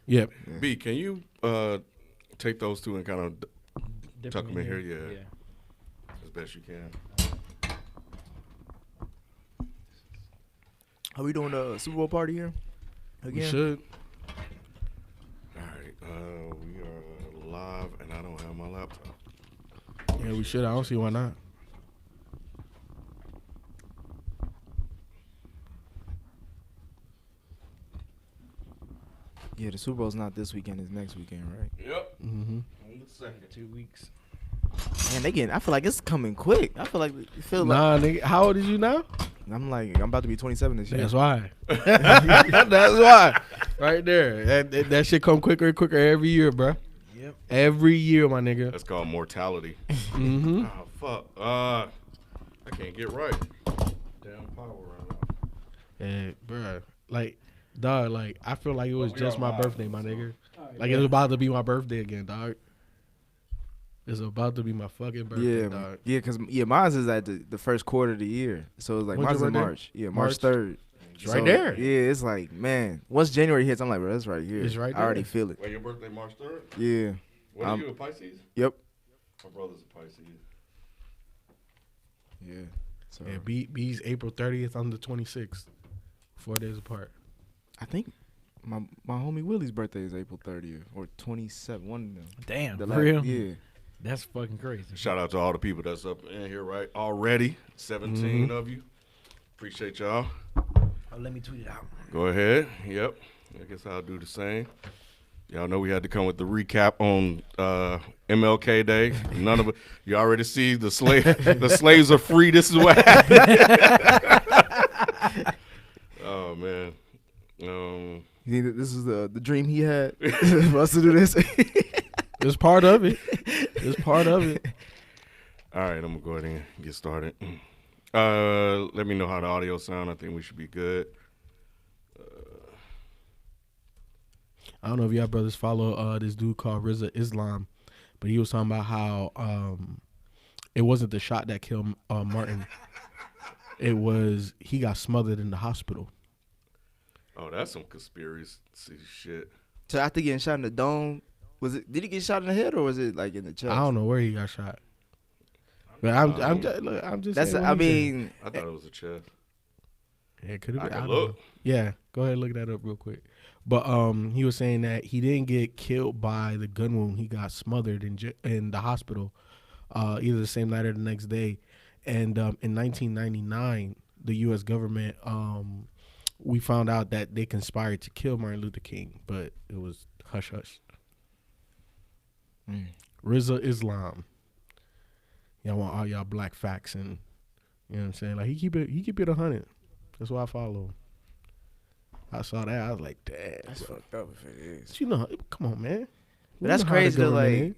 Yep. B, can you take those two and kind of tuck them in here? Yeah. As best you can. Are we doing a Super Bowl party here? Again? We should. All right. We are live, and I don't have my laptop. Yeah, we should. I don't see why not. Yeah, the Super Bowl's not this weekend. It's next weekend, right? Yep. Mm-hmm. On the second. 2 weeks. Man, I feel like it's coming quick. I feel like Nah, nigga. How old is you now? I'm about to be 27 this year. That's why. That's why. Right there. That shit come quicker and quicker every year, bro. Yep. Every year, my nigga. That's called mortality. Mm-hmm. Oh, fuck. I can't get right. Damn power right now. Yeah, bro. Like, dog, like, I feel like it was we just are my live, birthday, my so- nigga. Like, it was about to be my birthday again, dog. It's about to be my fucking birthday, Yeah, dog. yeah, because mine is at the first quarter of the year. So it's like When's mine's your in birthday? March. Yeah, March? March 3rd. It's right there. Yeah, it's like, man, once January hits, I'm like, bro, that's right here. It's right I already there. feel it. Wait, your birthday March 3rd? Yeah. What are you, a Pisces? Yep. My brother's a Pisces. Yeah. So Yeah, B's April 30th. I'm the 26th. 4 days apart. I think my homie Willie's birthday is April 30th or 27th. One of them. Damn, The for last- real? Yeah. That's fucking crazy. Shout out to all the people that's up in here, right? Already. 17 of you. Appreciate y'all. Oh, let me tweet it out. Go ahead. Yep. I guess I'll do the same. Y'all know we had to come with the recap on MLK Day. None of it. You already see the slaves are free. This is what happened. Oh, man. You think that this is the dream he had for us to do this? It's part of it. It's part of it. All right, I'm going to go ahead and get started. Let me know how the audio sound. I think we should be good. I don't know if y'all brothers follow this dude called Rizza Islam, but he was talking about how it wasn't the shot that killed Martin. It was he got smothered in the hospital. Oh, that's some conspiracy shit. So after getting shot in the dome, did he get shot in the head or was it like in the chest? I don't know where he got shot. But I'm just That's saying I what he said. mean, I thought it was a chest. Yeah, it could have I been. can don't know. look. Yeah, go ahead and look that up real quick. But he was saying that he didn't get killed by the gun wound. He got smothered in the hospital, either the same night or the next day. And in 1999, the U.S. government, we found out that they conspired to kill Martin Luther King, but it was hush hush. Rizza Islam. Y'all want all y'all black facts, and you know what I'm saying? Like he keep it 100. That's why I follow him. I saw that. I was like, damn. that's Bro. fucked up if it is. But you know, come on, man. But that's crazy to to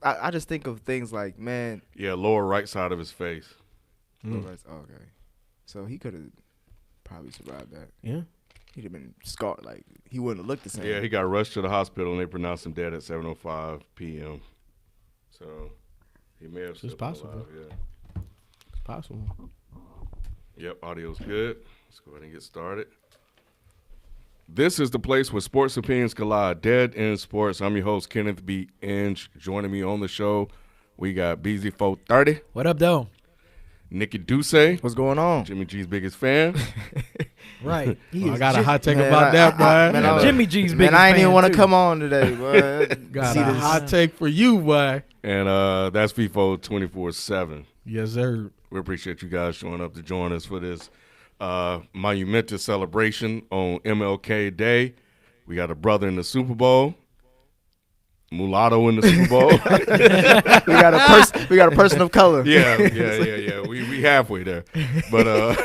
I just think of things like, man. Yeah, lower right side of his face. Okay. So he could have probably survived that. Yeah. He'd have been scarred. Like, he wouldn't have looked the same. Yeah, he got rushed to the hospital and they pronounced him dead at 7:05 p.m. So he may have It's still been possible. alive, yeah. It's possible. Yep, audio's good. Let's go ahead and get started. This is the place where sports opinions collide. Dead End Sports. I'm your host, Kenneth B. Inge. Joining me on the show, we got BZ430, What up, though? Nikki Duce, What's going on? Jimmy G's biggest fan. Right. He I is got a hot take Man, about that, boy. man, I- Jimmy G's Man, biggest I ain't even fan, want to too. come on today, boy. Got See a this- hot take for you, boy. And that's FIFO 24/7. Yes, sir. We appreciate you guys showing up to join us for this monumentous celebration on MLK Day. We got a brother in the Super Bowl, mulatto in the Super Bowl. we got a person of color. Yeah. We halfway there, but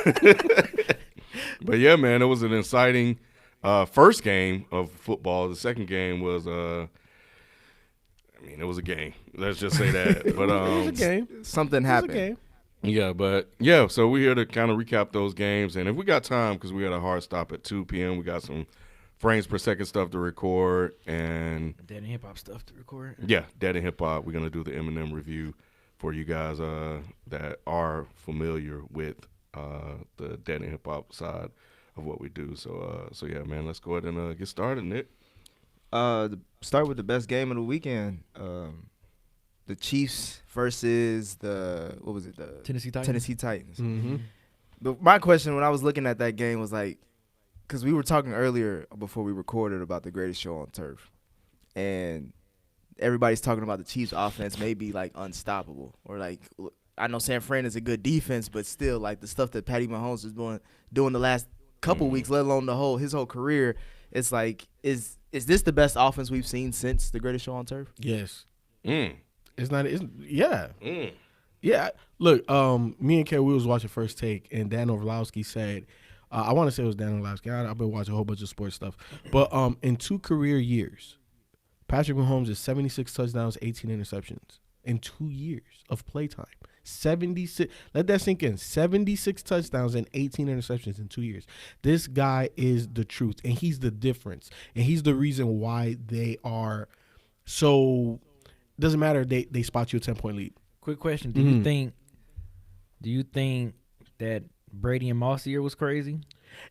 but yeah, man, it was an exciting first game of football. The second game was it was a game. Let's just say that. But It was a game. Something It was a happened. game. yeah, but yeah, so we're here to kind of recap those games, and if we got time, because we had a hard stop at 2 p.m., we got some frames per second stuff to record, and Dead and hip hop stuff to record. yeah, Dead and Hip Hop. We're gonna do the Eminem review for you guys that are familiar with the Dead and Hip Hop side of what we do. So yeah, man, let's go ahead and get started, Nick. Start with the best game of the weekend. The Chiefs versus the Tennessee Titans. Tennessee Titans. Mm-hmm. But my question when I was looking at that game was like, because we were talking earlier before we recorded about the greatest show on turf, and everybody's talking about the Chiefs' offense may be like unstoppable, or like I know San Fran is a good defense, but still like the stuff that Patty Mahomes is doing the last couple weeks, let alone his whole career, it's like is this the best offense we've seen since the greatest show on turf? Yes. Mm. It's not. Yeah. Mm. Yeah. Look, me and Kerry, we was watching First Take, and Dan Orlovsky said, I want to say it was Dan Orlovsky. I've been watching a whole bunch of sports stuff. But in 2 career years, Patrick Mahomes is 76 touchdowns, 18 interceptions in 2 years of playtime. 76. Let that sink in. 76 touchdowns and 18 interceptions in 2 years. This guy is the truth, and he's the difference. And he's the reason why they are so – doesn't matter. They spot you a 10-point lead. Quick question: Do you think that Brady and Moss year was crazy?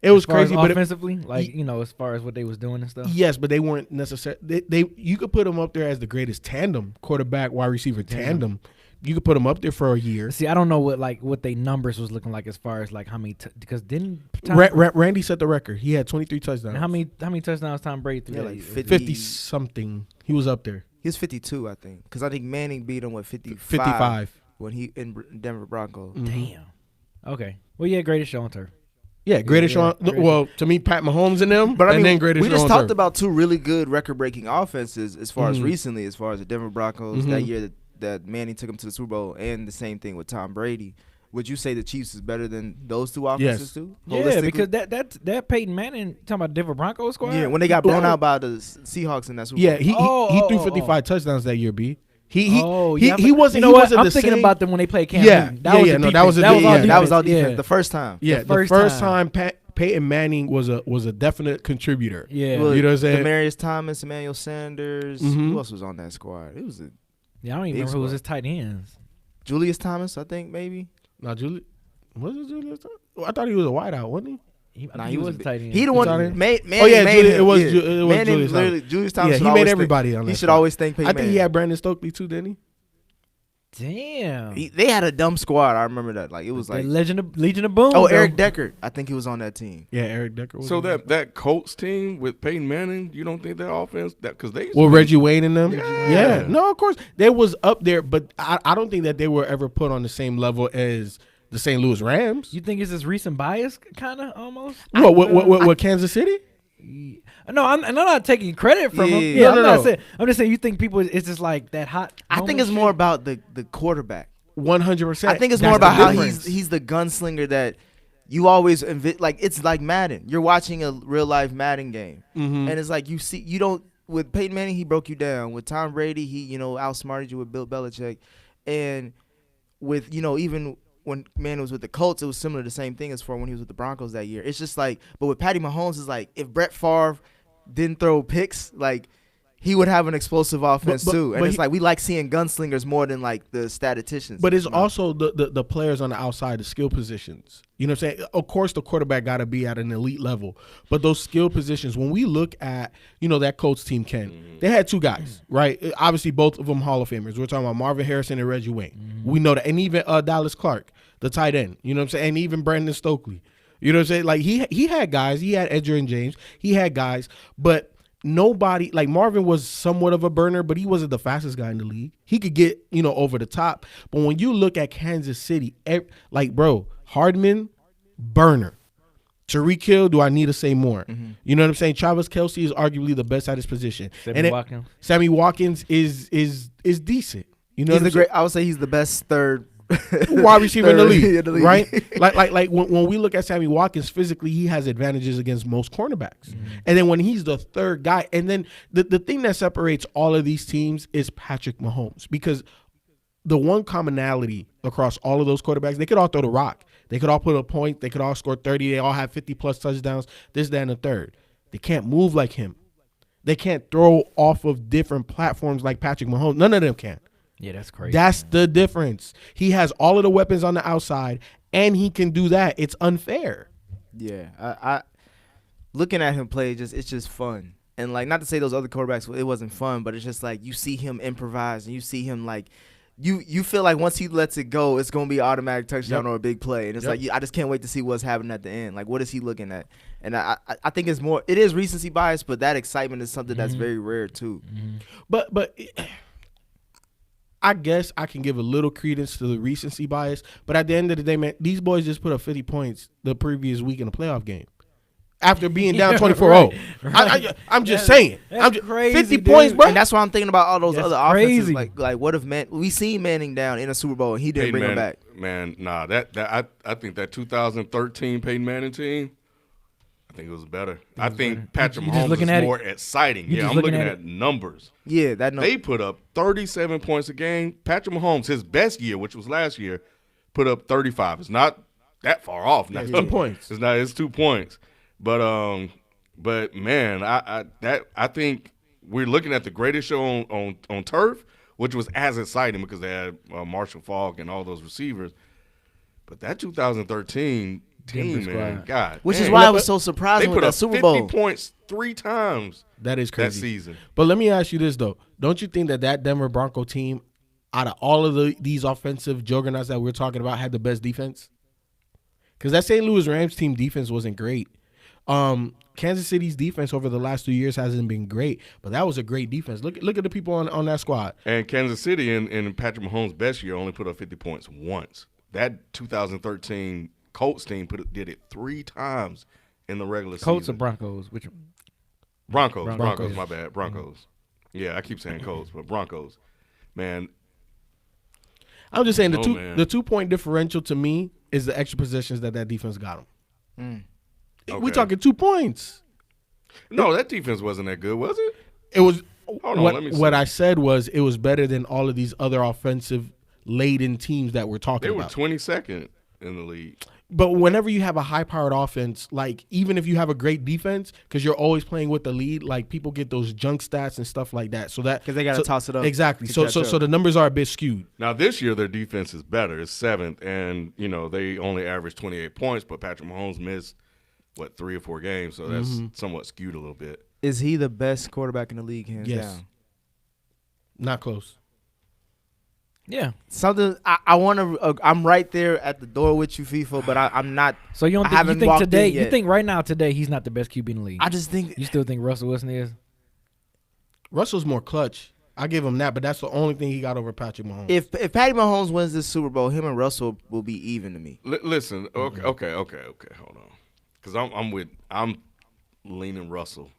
It was as far crazy, as but offensively, as far as what they was doing and stuff. yes, but they weren't necessarily. You could put them up there as the greatest tandem, quarterback wide receiver tandem. You could put them up there for a year. See, I don't know what they numbers was looking like as far as like how many because didn't Randy set the record. He had 23 touchdowns. how many touchdowns Tom Brady threw? Yeah, that like year? 50 something. He was up there. He was 52, I think, because I think Manning beat him with 55. when he in Denver Broncos. Damn. Okay. Well, yeah, greatest show on turf. Yeah, greatest yeah, show. Well, to me, Pat Mahomes and them. But I and mean, then greatest we show just on talked turf. about 2 really good record-breaking offenses as far as recently, as far as the Denver Broncos that year that Manning took him to the Super Bowl, and the same thing with Tom Brady. Would you say the Chiefs is better than those 2 offenses Yes. too? Yeah, Holistically? because that Peyton Manning talking about Denver Broncos squad. Yeah, when they got blown out by the Seahawks in that Super Yeah, Bowl. he threw 55 touchdowns that year. B. He yeah, wasn't. You know he what? wasn't I'm the thinking same. about them when they played Cam Yeah, Newton. that was a all defense. that was all defense. defense the first time. Yeah, the first time Peyton Manning was a definite contributor. Yeah. Well, You know what I'm saying? Demarius Thomas, Emmanuel Sanders. Who else was on that squad? It was Yeah, I don't even Big remember who was squad. his tight ends. Julius Thomas, I think maybe. Now, was it Julius? I thought he was a wideout, wasn't he? He was a tight end. He the Tight one end? made. Oh, yeah, made Julius- him, it was yeah. Ju- it was Manning Julius Thomas. literally- Julius Thomas. Yeah, should he made always everybody think, on He that should squad. always thank Peyton I think Manning. he had Brandon Stokely too, didn't he? Damn. They had a dumb squad. I remember that. Like it was like. Legion of Boom. Oh, bro. Eric Decker. I think he was on that team. Yeah, Eric Decker. Was So on there. that Colts team with Peyton Manning, you don't think that offense because they Well, Reggie Wayne and them. Yeah. No, of course they was up there, but I don't think that they were ever put on the same level as the St. Louis Rams. You think it's this recent bias, kind of almost? What Kansas City? No, I'm not taking credit from him. Yeah, I'm no, not no. saying. I'm just saying you think people. It's just like that hot. I think it's more about the quarterback. 100%. I think it's more about how he's the gunslinger that you always like. It's like Madden. You're watching a real life Madden game, and it's like you don't. With Peyton Manning, he broke you down. With Tom Brady, he outsmarted you with Bill Belichick, and with even when Manning was with the Colts, it was similar to the same thing as for when he was with the Broncos that year. It's just like, but with Patty Mahomes, it's like if Brett Favre didn't throw picks, like. He would have an explosive offense too, and it's like we like seeing gunslingers more than like the statisticians. But it's also the players on the outside, the skill positions. You know what I'm saying? Of course, the quarterback got to be at an elite level, but those skill positions. When we look at that Colts team, Ken, they had 2 guys, right? Obviously, both of them Hall of Famers. We're talking about Marvin Harrison and Reggie Wayne. We know that, and even Dallas Clark, the tight end. You know what I'm saying? And even Brandon Stokely. You know what I'm saying? Like he had guys. He had Edgerrin James. He had guys, but. Nobody like Marvin was somewhat of a burner, but he wasn't the fastest guy in the league. He could get over the top, but when you look at Kansas City, Hardman, burner. Tyreek Hill, do I need to say more? You know what I'm saying? Travis Kelce is arguably the best at his position. Sammy Watkins is decent. You know, I would say he's the best third wide receiver in the league, right? Like when we look at Sammy Watkins physically, he has advantages against most cornerbacks. And then when he's the third guy, and then the thing that separates all of these teams is Patrick Mahomes, because the one commonality across all of those quarterbacks, they could all throw the rock, they could all put a point, they could all score 30, they all have 50 plus touchdowns, this, that, and the third. They can't move like him. They can't throw off of different platforms like Patrick Mahomes. None of them can. Yeah, that's crazy. That's the difference. He has all of the weapons on the outside, and he can do that. It's unfair. Yeah, looking at him play, it's just fun. And like, not to say those other quarterbacks, it wasn't fun, but it's just like you see him improvise and you see him like. You feel like once he lets it go, it's gonna be an automatic touchdown or a big play, and it's like I just can't wait to see what's happening at the end. Like, what is he looking at? And I think it is recency bias, but that excitement is something that's very rare too. But I guess I can give a little credence to the recency bias. But at the end of the day, man, these boys just put up 50 points the previous week in a playoff game. After being down 24-0. Right. I'm just saying. That's crazy, 50 dude. points, bro. And that's why I'm thinking about all those That's other offenses. crazy. Like what if we seen Manning down in a Super Bowl and he didn't bring him back? Man, nah, I think that 2013 Peyton Manning team, I think it was better. I think Patrick Mahomes is more exciting. Yeah, I'm looking at numbers. Yeah, that number. They put up 37 points a game. Patrick Mahomes, his best year, which was last year, put up 35. It's not that far off. It's 2 points. It's 2 points. But man, I think we're looking at the greatest show on turf, which was as exciting because they had Marshall Faulk and all those receivers. But that 2013 team, man, God, which man, is why I was so surprising with that Super Bowl. They put up 50 points 3 times. That is crazy. That season. But let me ask you this though: don't you think that Denver Bronco team, out of all of these offensive juggernauts that we're talking about, had the best defense? Because that St. Louis Rams team defense wasn't great. Kansas City's defense over the last 2 years hasn't been great, but that was a great defense. Look at the people on that squad. And Kansas City in Patrick Mahomes' best year only put up 50 points once. That 2013 Colts team did it 3 times in the regular season. Colts or Broncos? Which Broncos, my bad. Broncos. Yeah, I keep saying Colts, but Broncos. Man. I'm just saying the 2 point differential to me is the extra possessions that defense got them. Okay. We're talking 2 points. No, that defense wasn't that good, was it? It was. Hold on, let me see. What I said was it was better than all of these other offensive laden teams that we're talking about. They were 22nd in the league. But whenever you have a high-powered offense, like even if you have a great defense, because you're always playing with the lead, like people get those junk stats and stuff like that. So that because they got to toss it up. Exactly. So the numbers are a bit skewed. Now this year their defense is better. It's 7th, and they only averaged 28 points. But Patrick Mahomes missed 3 or 4 games, so that's somewhat skewed a little bit. Is he the best quarterback in the league, hands down? Not close. Yeah. Something I want to. I'm right there at the door with you, FIFA, but I'm not. So you don't think, you think today? You think right now today he's not the best QB in the league? I just think you still think Russell Wilson is. Russell's more clutch. I give him that, but that's the only thing he got over Patrick Mahomes. If Patty Mahomes wins this Super Bowl, him and Russell will be even to me. Listen, okay, hold on. Because I'm leaning Russell.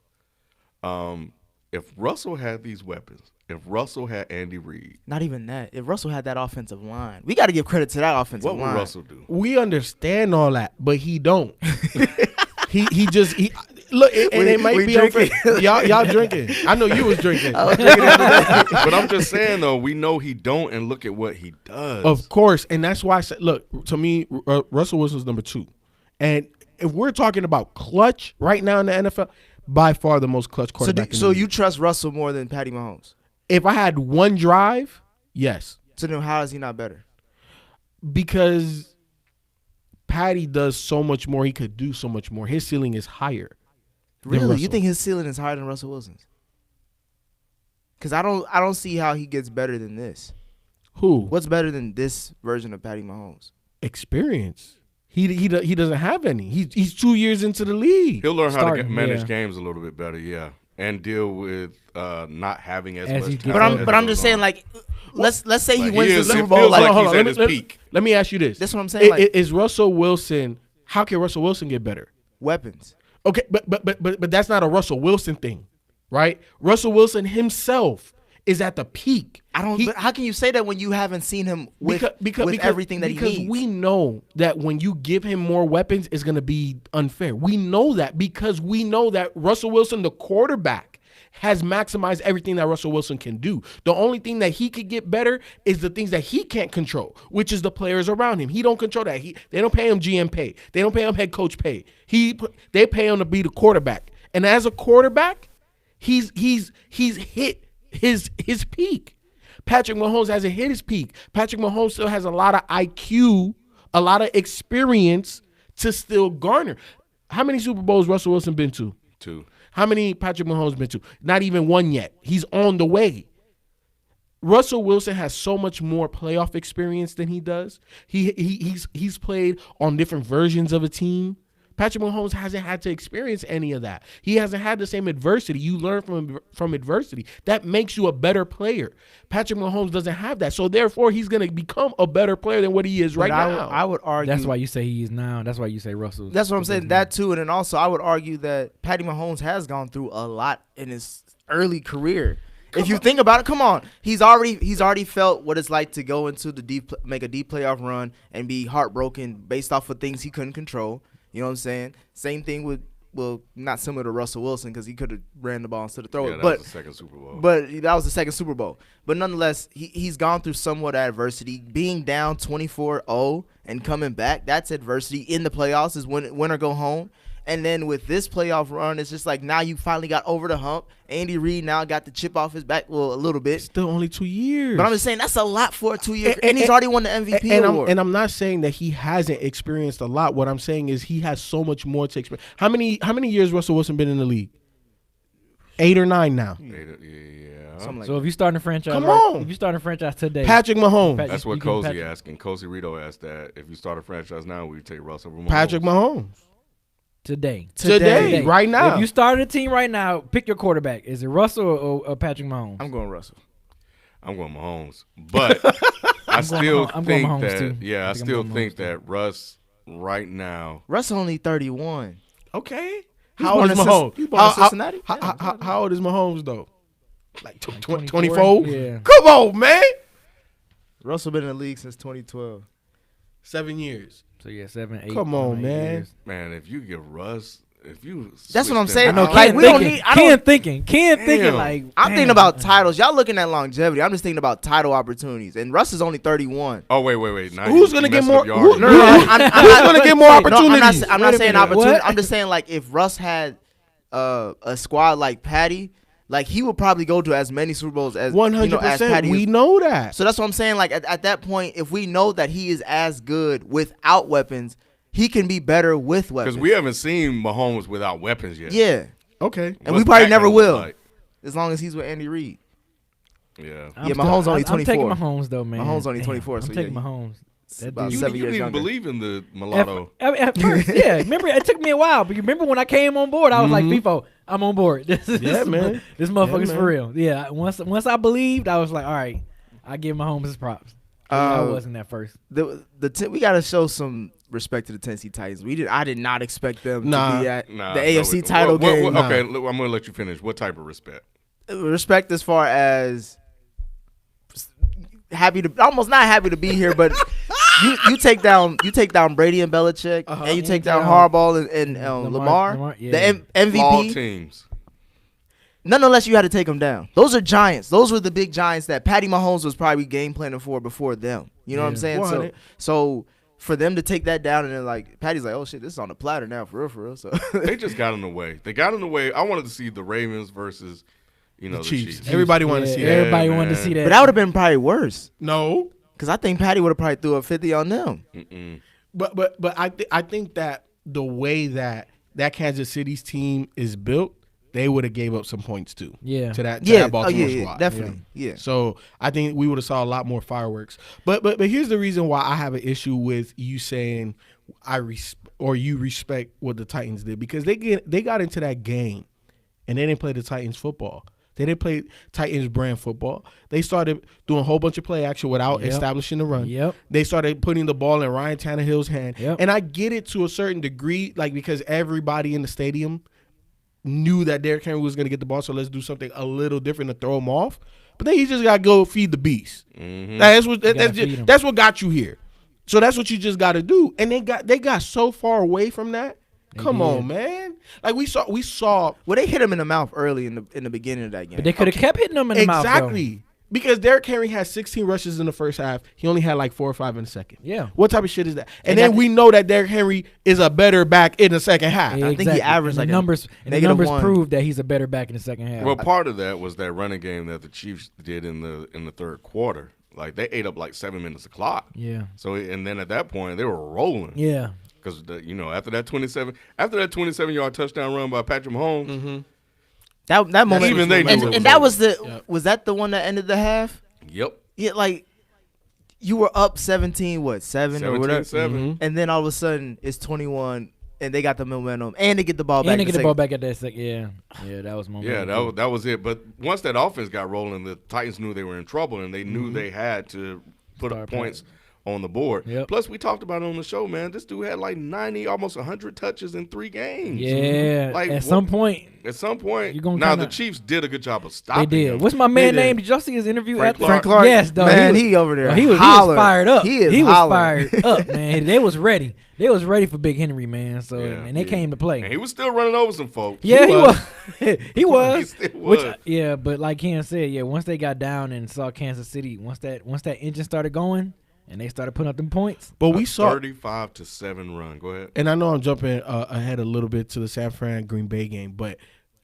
If Russell had these weapons, if Russell had Andy Reid. Not even that. If Russell had that offensive line. We got to give credit to that offensive line. What would Russell do? We understand all that, but he don't. he look, and it might be unfair. Y'all drinking. I know you was drinking. I was drinking but I'm just saying, though, we know he don't, and look at what he does. Of course, and that's why I said, look, to me, Russell Wilson's number 2. And if we're talking about clutch right now in the NFL, by far the most clutch quarterback. So you trust Russell more than Patty Mahomes? If I had one drive, yes. So then how is he not better? Because Patty does so much more. He could do so much more. His ceiling is higher. Really? You think his ceiling is higher than Russell Wilson's? Because I don't see how he gets better than this. Who? What's better than this version of Patty Mahomes? Experience. He doesn't have any. He's 2 years into the league. He'll learn how to manage games a little bit better, yeah, and deal with not having as much time. But I'm just saying, like, let's say he wins the Super Bowl. Bowl. Like he's at his peak. Let me ask you this. That's what I'm saying. Is Russell Wilson? How can Russell Wilson get better? Weapons. Okay, but that's not a Russell Wilson thing, right? Russell Wilson himself is at the peak. But how can you say that when you haven't seen him with everything that he needs? Because we know that when you give him more weapons, it's going to be unfair. We know that because we know that Russell Wilson, the quarterback, has maximized everything that Russell Wilson can do. The only thing that he could get better is the things that he can't control, which is the players around him. He don't control that. They don't pay him GM pay. They don't pay him head coach pay. They pay him to be the quarterback. And as a quarterback, he's hit his peak. Patrick Mahomes hasn't hit his peak. Patrick Mahomes still has a lot of IQ, a lot of experience to still garner. How many Super Bowls Russell Wilson been to? 2. How many Patrick Mahomes been to? Not even one yet. He's on the way. Russell Wilson has so much more playoff experience than he does. He's played on different versions of a team. Patrick Mahomes hasn't had to experience any of that. He hasn't had the same adversity. You learn from adversity. That makes you a better player. Patrick Mahomes doesn't have that. So, therefore, he's going to become a better player than what he is right now. I would argue. That's why you say he is now. That's why you say Russell. That's what I'm saying. That, too. And then also, I would argue that Patty Mahomes has gone through a lot in his early career. If you think about it, come on. He's already felt what it's like to go into make a deep playoff run and be heartbroken based off of things he couldn't control. You know what I'm saying? Same thing with, well, not similar to Russell Wilson because he could have ran the ball instead of throwing it. That was the second Super Bowl. But that was the second Super Bowl. But nonetheless, he's gone through somewhat adversity. Being down 24-0 and coming back, that's adversity. In the playoffs is win or go home. And then with this playoff run, it's just like now you finally got over the hump. Andy Reid now got the chip off his back, well, a little bit. Still only 2 years. But I'm just saying that's a lot for a 2-year. And he's already won the MVP award. And I'm not saying that he hasn't experienced a lot. What I'm saying is he has so much more to experience. How many years Russell Wilson been in the league? 8 or 9 now. Like so if you start a franchise, come on. If you start a franchise today, Patrick Mahomes. That's what Cozy asking. Cozy Rito asked that. If you start a franchise now, will you take Russell over Mahomes? Patrick Mahomes. Today, right now. If you started a team right now, pick your quarterback. Is it Russell or Patrick Mahomes? I'm going Russell. I'm going Mahomes. But I still think that, too. I still think that Russ right now. Russ only 31. Okay. How old is Mahomes? He's born in Cincinnati. How old is Mahomes, though? Like 24? 24? Yeah. Come on, man. Russell been in the league since 2012. 7 years. So, 7, 8. Come on, man. Years. Man, if you give Russ, that's what I'm saying. I know like, we don't need. Ken thinking like. I'm thinking about titles. Y'all looking at longevity. I'm just thinking about title opportunities. And Russ is only 31. Oh wait. Now who's gonna get more? Who's gonna get more opportunities? I'm not saying opportunity. I'm just saying like if Russ had a squad like Patty, like he would probably go to as many Super Bowls as 100%. We know that. So that's what I'm saying. Like at that point, if we know that he is as good without weapons, he can be better with weapons. Because we haven't seen Mahomes without weapons yet. Yeah. Okay. And we probably never will, as long as he's with Andy Reid. Yeah. Mahomes only 24. I'm taking Mahomes though, man. Mahomes only 24. I'm so taking Mahomes. About You 7 didn't years even younger. believe in the mulatto. At first, yeah. Remember, it took me a while, but you remember when I came on board, I was like, FIFO, I'm on board. This man. This motherfucker's man. for real. Yeah. Once I believed, I was like, all right, I give Mahomes his props. I wasn't at first. We got to show some respect to the Tennessee Titans. I did not expect them to be at the AFC title game. Okay, I'm going to let you finish. What type of respect? Respect as far as almost not happy to be here, but you take down Brady and Belichick, and you take down Harbaugh and Lamar, yeah. the MVP. All teams. Nonetheless, you had to take them down. Those are giants. Those were the big giants that Patty Mahomes was probably game planning for before them. You know what I'm saying? So for them to take that down and then like Patty's like, oh shit, this is on the platter now for real. So they just got in the way. They got in the way. I wanted to see the Ravens versus the Chiefs. Everybody wanted to see that. Everybody wanted to see that. But that would have been probably worse. No, because I think Patty would have probably threw a 50 on them. But I think that the way that Kansas City's team is built, they would have gave up some points too. Yeah. To that Baltimore squad. Yeah, definitely. Yeah. So I think we would have saw a lot more fireworks. But here's the reason why I have an issue with you saying you respect what the Titans did, because they got into that game and they didn't play the Titans football. They didn't play Titans brand football. They started doing a whole bunch of play action without establishing the run. Yep. They started putting the ball in Ryan Tannehill's hand. Yep. And I get it to a certain degree, like because everybody in the stadium knew that Derrick Henry was going to get the ball, so let's do something a little different to throw him off. But then you just got to go feed the beast. That's what got you here. So that's what you just got to do. And they got so far away from that. Come on, man. Like we saw. Well, they hit him in the mouth early in the beginning of that game. But they could have kept hitting him in the mouth. Exactly. Because Derrick Henry had 16 rushes in the first half. He only had like 4 or 5 in the second. Yeah. What type of shit is that? And then we know that Derrick Henry is a better back in the second half. Yeah, I think he averaged and like the numbers prove that he's a better back in the second half. Well, part of that was that running game that the Chiefs did in the third quarter. Like they ate up like 7 minutes of clock. Yeah. So and then at that point they were rolling. Yeah. Because after that 27-yard touchdown run by Patrick Mahomes, that moment, even they knew and that was was that the one that ended the half? Yep. Yeah, like you were up 17-7 or whatever, 17-7. and then all of a sudden it's 21, and they got the momentum, and they get the ball back. And they get the ball back at that second. Yeah, that was momentum. Yeah, that was it. But once that offense got rolling, the Titans knew they were in trouble, and they knew they had to put up points on the board. Yep. Plus, we talked about it on the show, man. This dude had like 90, almost 100 touches in 3 games. Yeah, Like, at some point. At some point, You're gonna now kinda, the Chiefs did a good job of they stopping did. him. What's my man name? Did y'all see his interview? Frank Frank Clark. Yes, dog. Man, he over there. He was fired up. He was fired up, man. They was ready. They was ready for Big Henry, man. So and they came to play. And he was still running over some folks. Yeah, he was. He was. He still was. But like Ken said, once they got down and saw Kansas City, once that engine started going and they started putting up them points. But we saw 35-7 run. Go ahead. And I know I'm jumping ahead a little bit to the San Fran Green Bay game, but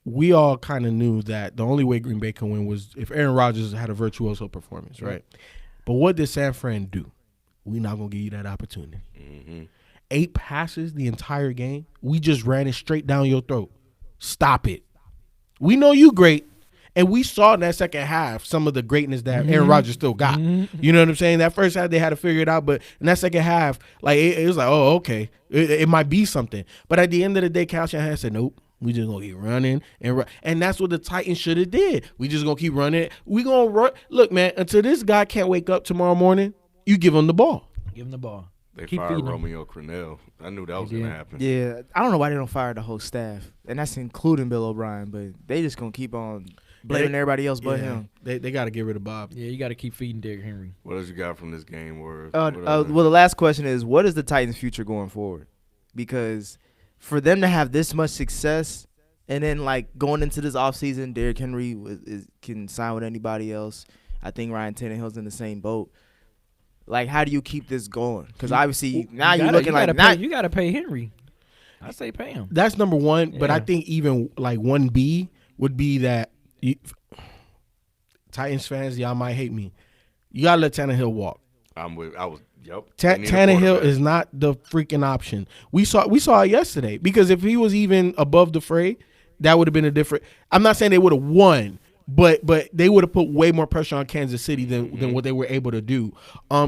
we all kind of knew that the only way Green Bay can win was if Aaron Rodgers had a virtuoso performance, right? But what did San Fran do? We're not going to give you that opportunity. 8 passes the entire game. We just ran it straight down your throat. Stop it. We know you great. And we saw in that second half some of the greatness that Aaron Rodgers still got. You know what I'm saying? That first half, they had to figure it out. But in that second half, like it was like, oh, okay. It might be something. But at the end of the day, Kyle Shanahan said, nope. We just going to keep running. And that's what the Titans should have did. We just going to keep running. We going to run. Look, man, until this guy can't wake up tomorrow morning, you give him the ball. Give him the ball. They fired Romeo Crennel. I knew that was going to happen. Yeah. I don't know why they don't fire the whole staff. And that's including Bill O'Brien. But they just going to keep on blaming everybody else but him. They got to get rid of Bob. Yeah, you got to keep feeding Derrick Henry. What else you got from this game? Well, the last question is, what is the Titans' future going forward? Because for them to have this much success and then, like, going into this offseason, Derrick Henry can sign with anybody else. I think Ryan Tannehill's in the same boat. Like, how do you keep this going? Because obviously now you're looking like you got to pay Henry. I say pay him. That's number one. Yeah. But I think even like 1B would be that Titans fans, y'all might hate me. You got to let Tannehill walk. Tannehill is not the freaking option. We saw it yesterday because if he was even above the fray, that would have been a different. I'm not saying they would have won, but they would have put way more pressure on Kansas City than what they were able to do.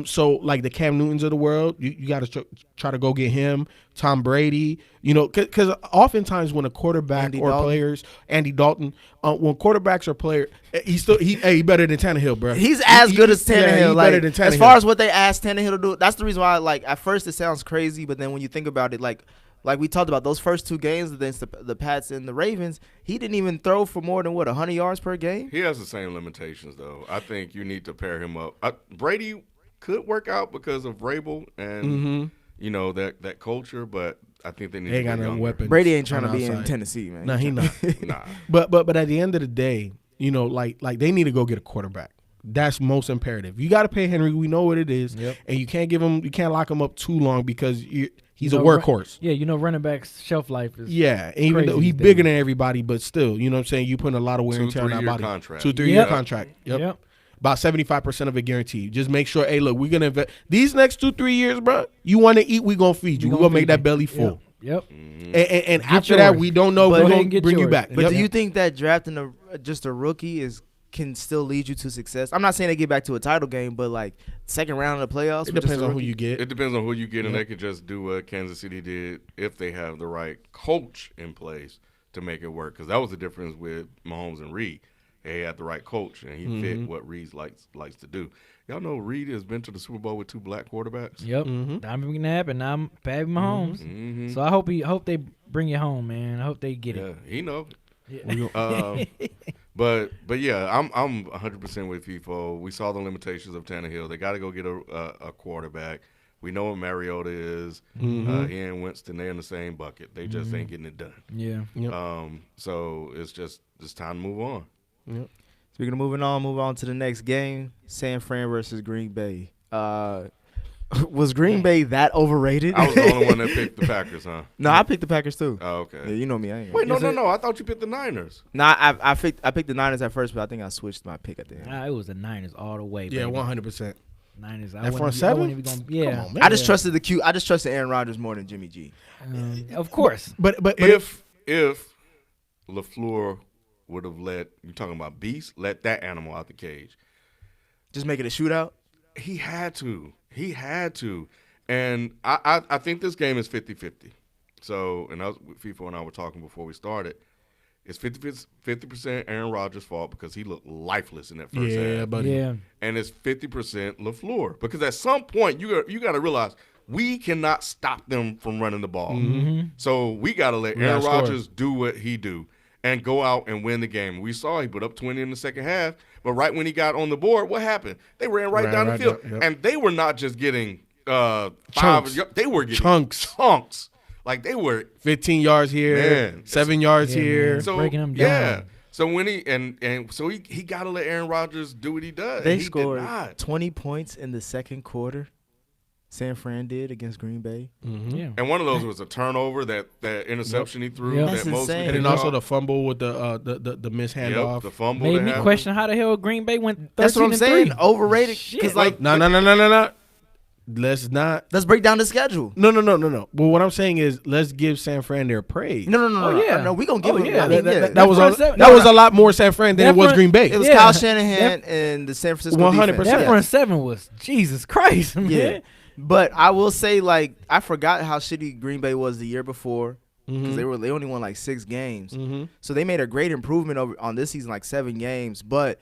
So like the Cam Newtons of the world, you got to try to go get him. Tom Brady, because oftentimes when a quarterback players, Andy Dalton, when quarterbacks are players, he better than Tannehill, bro. He's as good as Tannehill. Yeah, he's better than Tannehill. As far as what they asked Tannehill to do, that's the reason why. Like at first it sounds crazy, but then when you think about it, like we talked about those first 2 games against the Pats and the Ravens, he didn't even throw for more than 100 yards per game. He has the same limitations though. I think you need to pair him up. Brady could work out because of Vrabel and that culture, but I think they need to got no weapons. Brady ain't trying to be in Tennessee, man. No, he not. Nah. But at the end of the day, like they need to go get a quarterback. That's most imperative. You got to pay Henry. We know what it is, and you can't lock him up too long because he's a workhorse. Running back's shelf life is even though he's bigger than everybody, but still, you know what I'm saying? You putting a lot of wear and tear on that body. 2-3-year contract. Yep. About 75% of it guaranteed. Just make sure, hey, look, we're going to invest. These next 2-3 years, bro, you want to eat, we're going to feed you. We're going to make that belly full. Yep. And after that, we don't know. We're going to bring you back. But do you think that drafting just a rookie can still lead you to success? I'm not saying they get back to a title game, but like second round of the playoffs. It depends on who you get. It depends on who you get, and they could just do what Kansas City did if they have the right coach in place to make it work. Because that was the difference with Mahomes and Reed. They had the right coach, and he fit what Reed likes to do. Y'all know Reed has been to the Super Bowl with 2 black quarterbacks. Yep. Donovan McNabb and now Patrick Mahomes. So I hope they bring it home, man. I hope they get it. Yeah, he know. Yeah. But yeah, I'm 100% with FIFO. We saw the limitations of Tannehill. They got to go get a quarterback. We know what Mariota is. He and Winston, they're in the same bucket. They just ain't getting it done. Yeah. Yep. So it's time to move on. Yep. Speaking of moving on, move on to the next game: San Fran versus Green Bay. Was Green Bay that overrated? I was the only one that picked the Packers, huh? No, I picked the Packers too. Oh, okay. Yeah, you know me. I ain't. Wait, no. I thought you picked the Niners. Nah, I picked the Niners at first, but I think I switched my pick at the end. It was the Niners all the way. Yeah, baby. 100%. Niners. That front seven? Yeah. Come on, man. I just trusted Aaron Rodgers more than Jimmy G. Of course. But if LaFleur would have let you talking about Beast, let that animal out the cage. Just make it a shootout. He had to. And I think this game is 50-50. So, and FIFO and I were talking before we started. It's 50% Aaron Rodgers' fault because he looked lifeless in that first half. Buddy. Yeah. And it's 50% LaFleur because at some point you got to realize we cannot stop them from running the ball. Mm-hmm. So we got to let Aaron Rodgers do what he do and go out and win the game. We saw he put up 20 in the second half, but right when he got on the board, what happened? They ran right down the field, and they were not just getting Chunks. They were getting chunks. Like they were 15 yards here, 7 yards here. Man. So breaking them down. yeah. So when he got to let Aaron Rodgers do what he does. They he scored did not. 20 points in the second quarter. San Fran did against Green Bay. Mm-hmm. Yeah. And one of those was a turnover, that interception he threw. Yep. That That's mostly insane. And then also the fumble with the missed handoff. the fumble. Made that me happened. question how the hell Green Bay went 13 That's what I'm saying. Overrated. Shit. Because like, No. Let's not. let's break down the schedule. No. Well, what I'm saying is, let's give San Fran their praise. No. Oh, yeah. No, we gonna give Oh, them. yeah. I mean, That was front a, seven- that was a lot more San Fran than that it was front- Green Bay. It was Yeah. Kyle Shanahan and the San Francisco 100%. defense. That Yeah. front seven was Jesus Christ, man. Yeah. But I will say, like, I forgot how shitty Green Bay was the year before because Mhm. they only won like 6 games. Mhm. So they made a great improvement on this season, like 7 games. But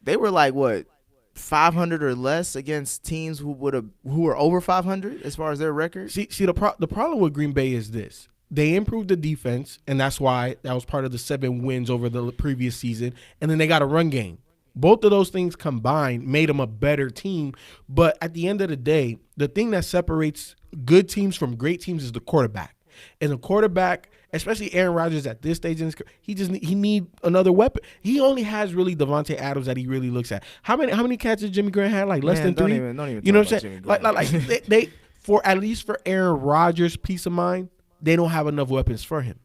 they were like what 500 or less against teams who were over 500 as far as their record. See, the problem with Green Bay is this: they improved the defense, and that's why that was part of the 7 wins over the previous season. And then they got a run game. Both of those things combined made them a better team. But at the end of the day, the thing that separates good teams from great teams is the quarterback. And the quarterback, especially Aaron Rodgers at this stage in his career, he need another weapon. He only has really Devontae Adams that he really looks at. How many catches Jimmy Graham had? Like less Man, than 3. Don't even You know talk what I'm about saying? Jimmy Graham. Like they for at least for Aaron Rodgers' peace of mind, they don't have enough weapons for him.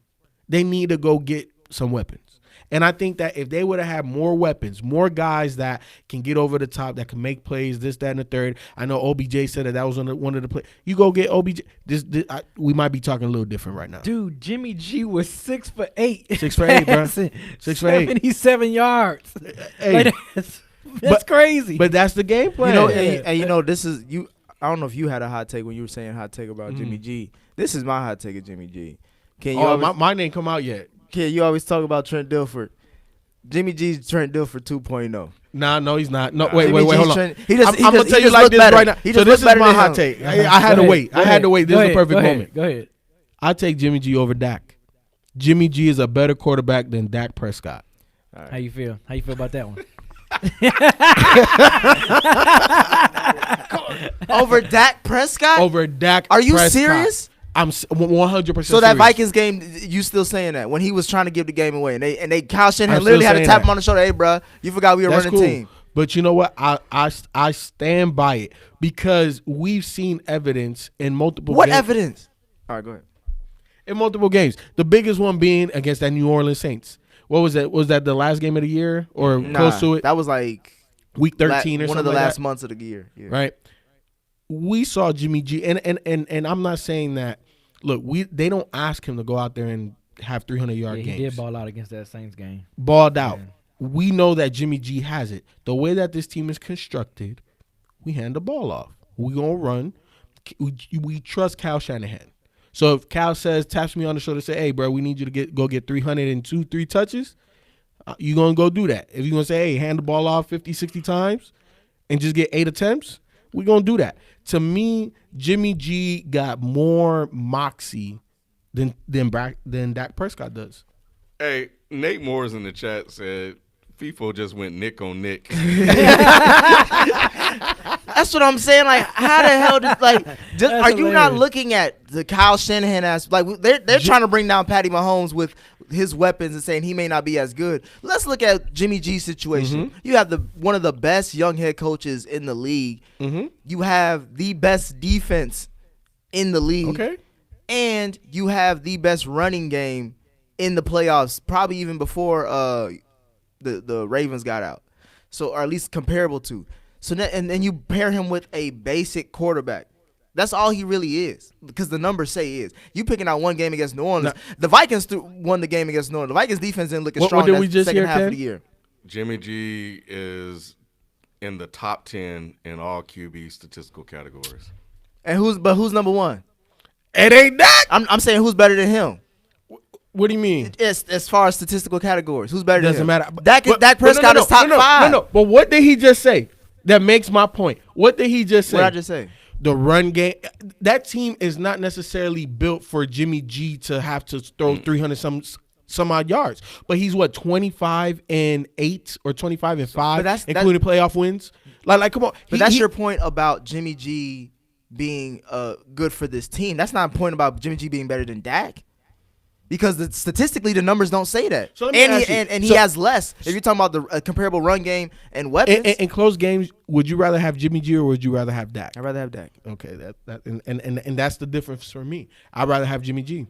They need to go get some weapons. And I think that if they would have had more weapons, more guys that can get over the top, that can make plays, this, that, and the third. I know OBJ said that was one of the plays. You go get OBJ. We might be talking a little different right now. Dude, Jimmy G was 6 for 8. 6 for 8, bro. 6 for 8. 77 yards. Hey, Like, that's crazy. but that's the game plan. You know, and you know, this is you. I don't know if you had a hot take when you were saying hot take about Jimmy G. This is my hot take of Jimmy G. Can you mine ain't come out yet. you always talk about Trent Dilfer? Jimmy G's Trent Dilfer 2.0. Nah, no, he's not. No, wait, Jimmy hold G's on. Trent- I'm gonna tell you like this right now. So this is my hot take. I had to wait. I had to wait. This is the perfect moment. Go ahead. I take Jimmy G over Dak. Jimmy G is a better quarterback than Dak Prescott. How you feel? How you feel about that one? Over Dak Prescott? Over Dak. Are you Prescott. serious? I'm 100%. So that serious. Vikings game, you still saying that when he was trying to give the game away, and they Kyle Shanahan I'm literally still had to saying tap that. him on the shoulder. Hey, bro, you forgot we were That's running cool. team. But you know what? I stand by it because we've seen evidence in multiple. What games. evidence? All right, go ahead. In multiple games. The biggest one being against that New Orleans Saints. What was that? Was that the last game of the year or close to it? That was like Week 13 or one something of the like last that. months of the year. Yeah. Right. We saw Jimmy G, and I'm not saying that. Look, they don't ask him to go out there and have 300-yard Yeah, games. he did ball out against that Saints game. Balled out. Yeah. We know that Jimmy G has it. The way that this team is constructed, we hand the ball off. We gonna run. We trust Kyle Shanahan. So if Kyle taps me on the shoulder, say, "Hey, bro, we need you to go get 303 touches," you gonna go do that. If you gonna say, "Hey, hand the ball off 50, 60 times, and just get 8 attempts," we gonna do that. To me, Jimmy G got more moxie than Dak Prescott does. Hey, Nate Moore's in the chat said FIFO just went Nick on Nick. That's what I'm saying. Like, how the hell did are you not hilarious. looking at the Kyle Shanahan ass? Like, they're trying to bring down Patty Mahomes with his weapons and saying he may not be as good. Let's look at Jimmy G's situation. You have one of the best young head coaches in the league. You have the best defense in the league. Okay. And you have the best running game in the playoffs, probably even before the Ravens got out. So, or at least comparable to. So and then you pair him with a basic quarterback. That's all he really is, because the numbers say he is. You picking out one game against New Orleans. The Vikings won the game against New Orleans. The Vikings defense didn't look as strong did we as just the second hear, half Ken? of the year. Jimmy G is in the top 10 in all QB statistical categories. And who's number one? It ain't that. I'm saying who's better than him. What do you mean? As far as statistical categories, who's better Doesn't than him? matter. Dak Prescott is top 5. No. But what did he just say? That makes my point. What did he just say? What did I just say? The run game. That team is not necessarily built for Jimmy G to have to throw 300 some odd yards. But he's 25-8 or 25-5, including playoff wins. Like come on. But that's your point about Jimmy G being good for this team. That's not a point about Jimmy G being better than Dak. Because statistically, the numbers don't say that. So and he has less. If you're talking about the comparable run game and weapons. In close games, would you rather have Jimmy G or would you rather have Dak? I'd rather have Dak. Okay, and that's the difference for me. I'd rather have Jimmy G.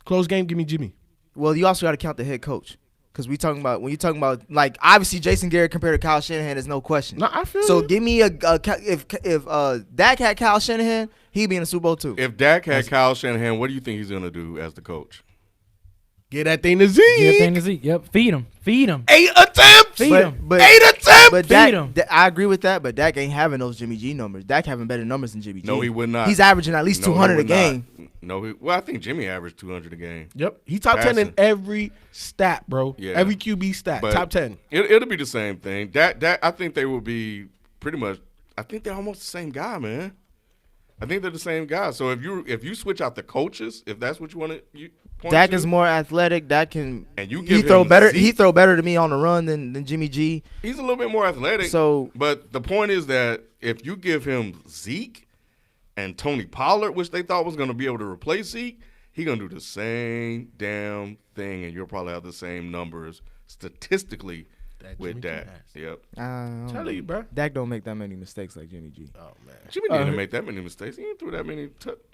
Close game, give me Jimmy. Well, you also got to count the head coach. Because when you're talking about, like, obviously Jason Garrett compared to Kyle Shanahan is no question. No, I feel so it. give me if Dak had Kyle Shanahan, he'd be in the Super Bowl too. If Dak had Kyle Shanahan, what do you think he's going to do as the coach? Get that thing to Zeke. Yep, feed him. 8 attempts. Feed him. 8 attempts. But Feed him. I agree with that, but Dak ain't having those Jimmy G numbers. Dak having better numbers than Jimmy G. No, he would not. He's averaging at least 200 a game. Well, I think Jimmy averaged 200 a game. Yep, he top 10 in every stat, bro. Yeah. Every QB stat, But top 10. It'll be the same thing. That I think they will be pretty much. I think they're almost the same guy, man. I think they're the same guy. So if you switch out the coaches, if that's what you want to point Dak to, is more athletic. Dak can and you he give throw him better. Zeke. He throw better to me on the run than Jimmy G. He's a little bit more athletic. So, but the point is that if you give him Zeke and Tony Pollard, which they thought was going to be able to replace Zeke, he's going to do the same damn thing, and you'll probably have the same numbers statistically with Dak. Yep. Tell you, bro. Dak don't make that many mistakes like Jimmy G. Oh man, Jimmy didn't make that many mistakes. He didn't throw that many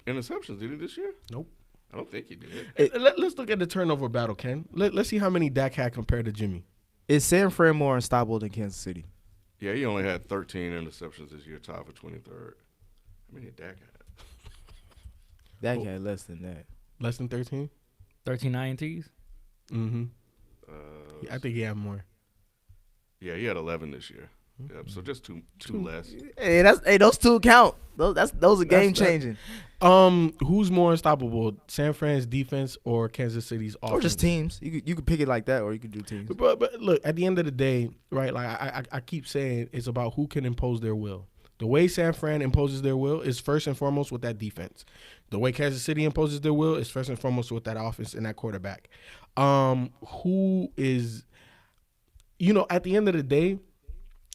interceptions, did he, this year? Nope. I don't think he did. Let's look at the turnover battle, Ken. Let's see how many Dak had compared to Jimmy. Is San Fran more unstoppable than Kansas City? Yeah, he only had 13 interceptions this year, tied for 23rd. How many did Dak have? Dak had less than that. Less than 13? 13 INTs? Mm-hmm. I think he had more. Yeah, he had 11 this year. Yep, so just two less. Hey, those two count. Those are game changing. Who's more unstoppable, San Fran's defense or Kansas City's offense? Or just teams. You could pick it like that, or you could do teams. But look, at the end of the day, right? Like I keep saying, it's about who can impose their will. The way San Fran imposes their will is first and foremost with that defense. The way Kansas City imposes their will is first and foremost with that offense and that quarterback. Who is, at the end of the day,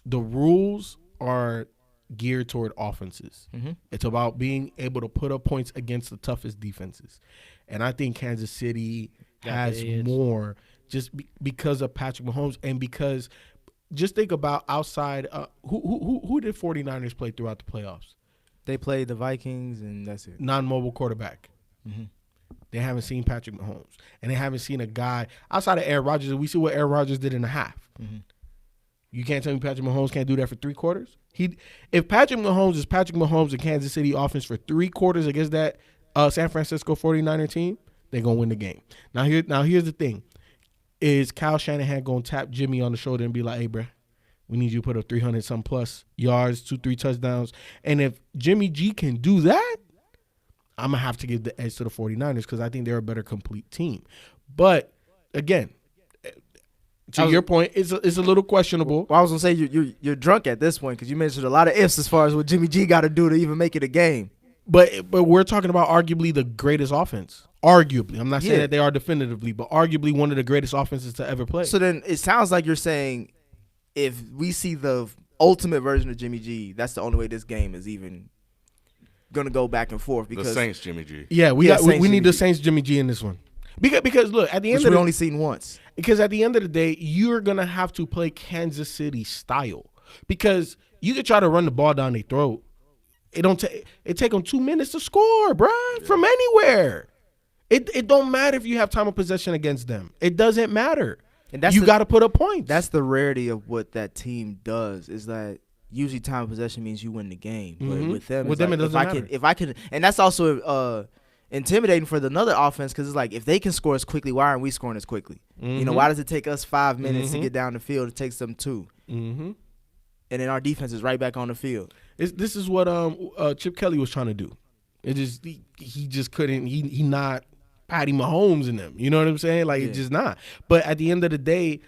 the rules are geared toward offenses. Mm-hmm. It's about being able to put up points against the toughest defenses. And I think Kansas City has more just because of Patrick Mahomes and because just think about outside who did 49ers play throughout the playoffs? They played the Vikings, and that's it. Non-mobile quarterback. Mm-hmm. They haven't seen Patrick Mahomes. And they haven't seen a guy outside of Aaron Rodgers. We see what Aaron Rodgers did in the half. Mm-hmm. You can't tell me Patrick Mahomes can't do that for 3 quarters? If Patrick Mahomes is Patrick Mahomes in Kansas City offense for 3 quarters against that San Francisco 49er team, they're going to win the game. Now here's the thing. Is Kyle Shanahan going to tap Jimmy on the shoulder and be like, hey, bro, we need you to put up 300-some plus yards, 2-3 touchdowns. And if Jimmy G can do that, I'm going to have to give the edge to the 49ers because I think they're a better complete team. But, again, to your point, it's a little questionable. Well, I was going to say you're drunk at this point because you mentioned a lot of ifs as far as what Jimmy G got to do to even make it a game. But we're talking about arguably the greatest offense. Arguably. I'm not saying that they are definitively, but arguably one of the greatest offenses to ever play. So then it sounds like you're saying if we see the ultimate version of Jimmy G, that's the only way this game is even going to go back and forth. Because the Saints Jimmy G. Yeah, we need the Saints Jimmy G in this one. Because look, at the end of the day, we only seen once. Because at the end of the day, you're going to have to play Kansas City style. Because you could try to run the ball down their throat. It take them 2 minutes to score, bruh, from anywhere. It don't matter if you have time of possession against them. It doesn't matter. And you got to put up points. That's the rarity of what that team does is that usually time of possession means you win the game. But Mhm. with them, With it's them, like, it doesn't matter. If I can, and that's also intimidating for another offense because it's like if they can score as quickly, why aren't we scoring as quickly? You know, why does it take us 5 minutes to get down the field? It takes them 2, and then our defense is right back on the field. This is what Chip Kelly was trying to do. It just he just couldn't. He not Patty Mahomes in them. You know what I'm saying? Like it's just not. But at the end of the day,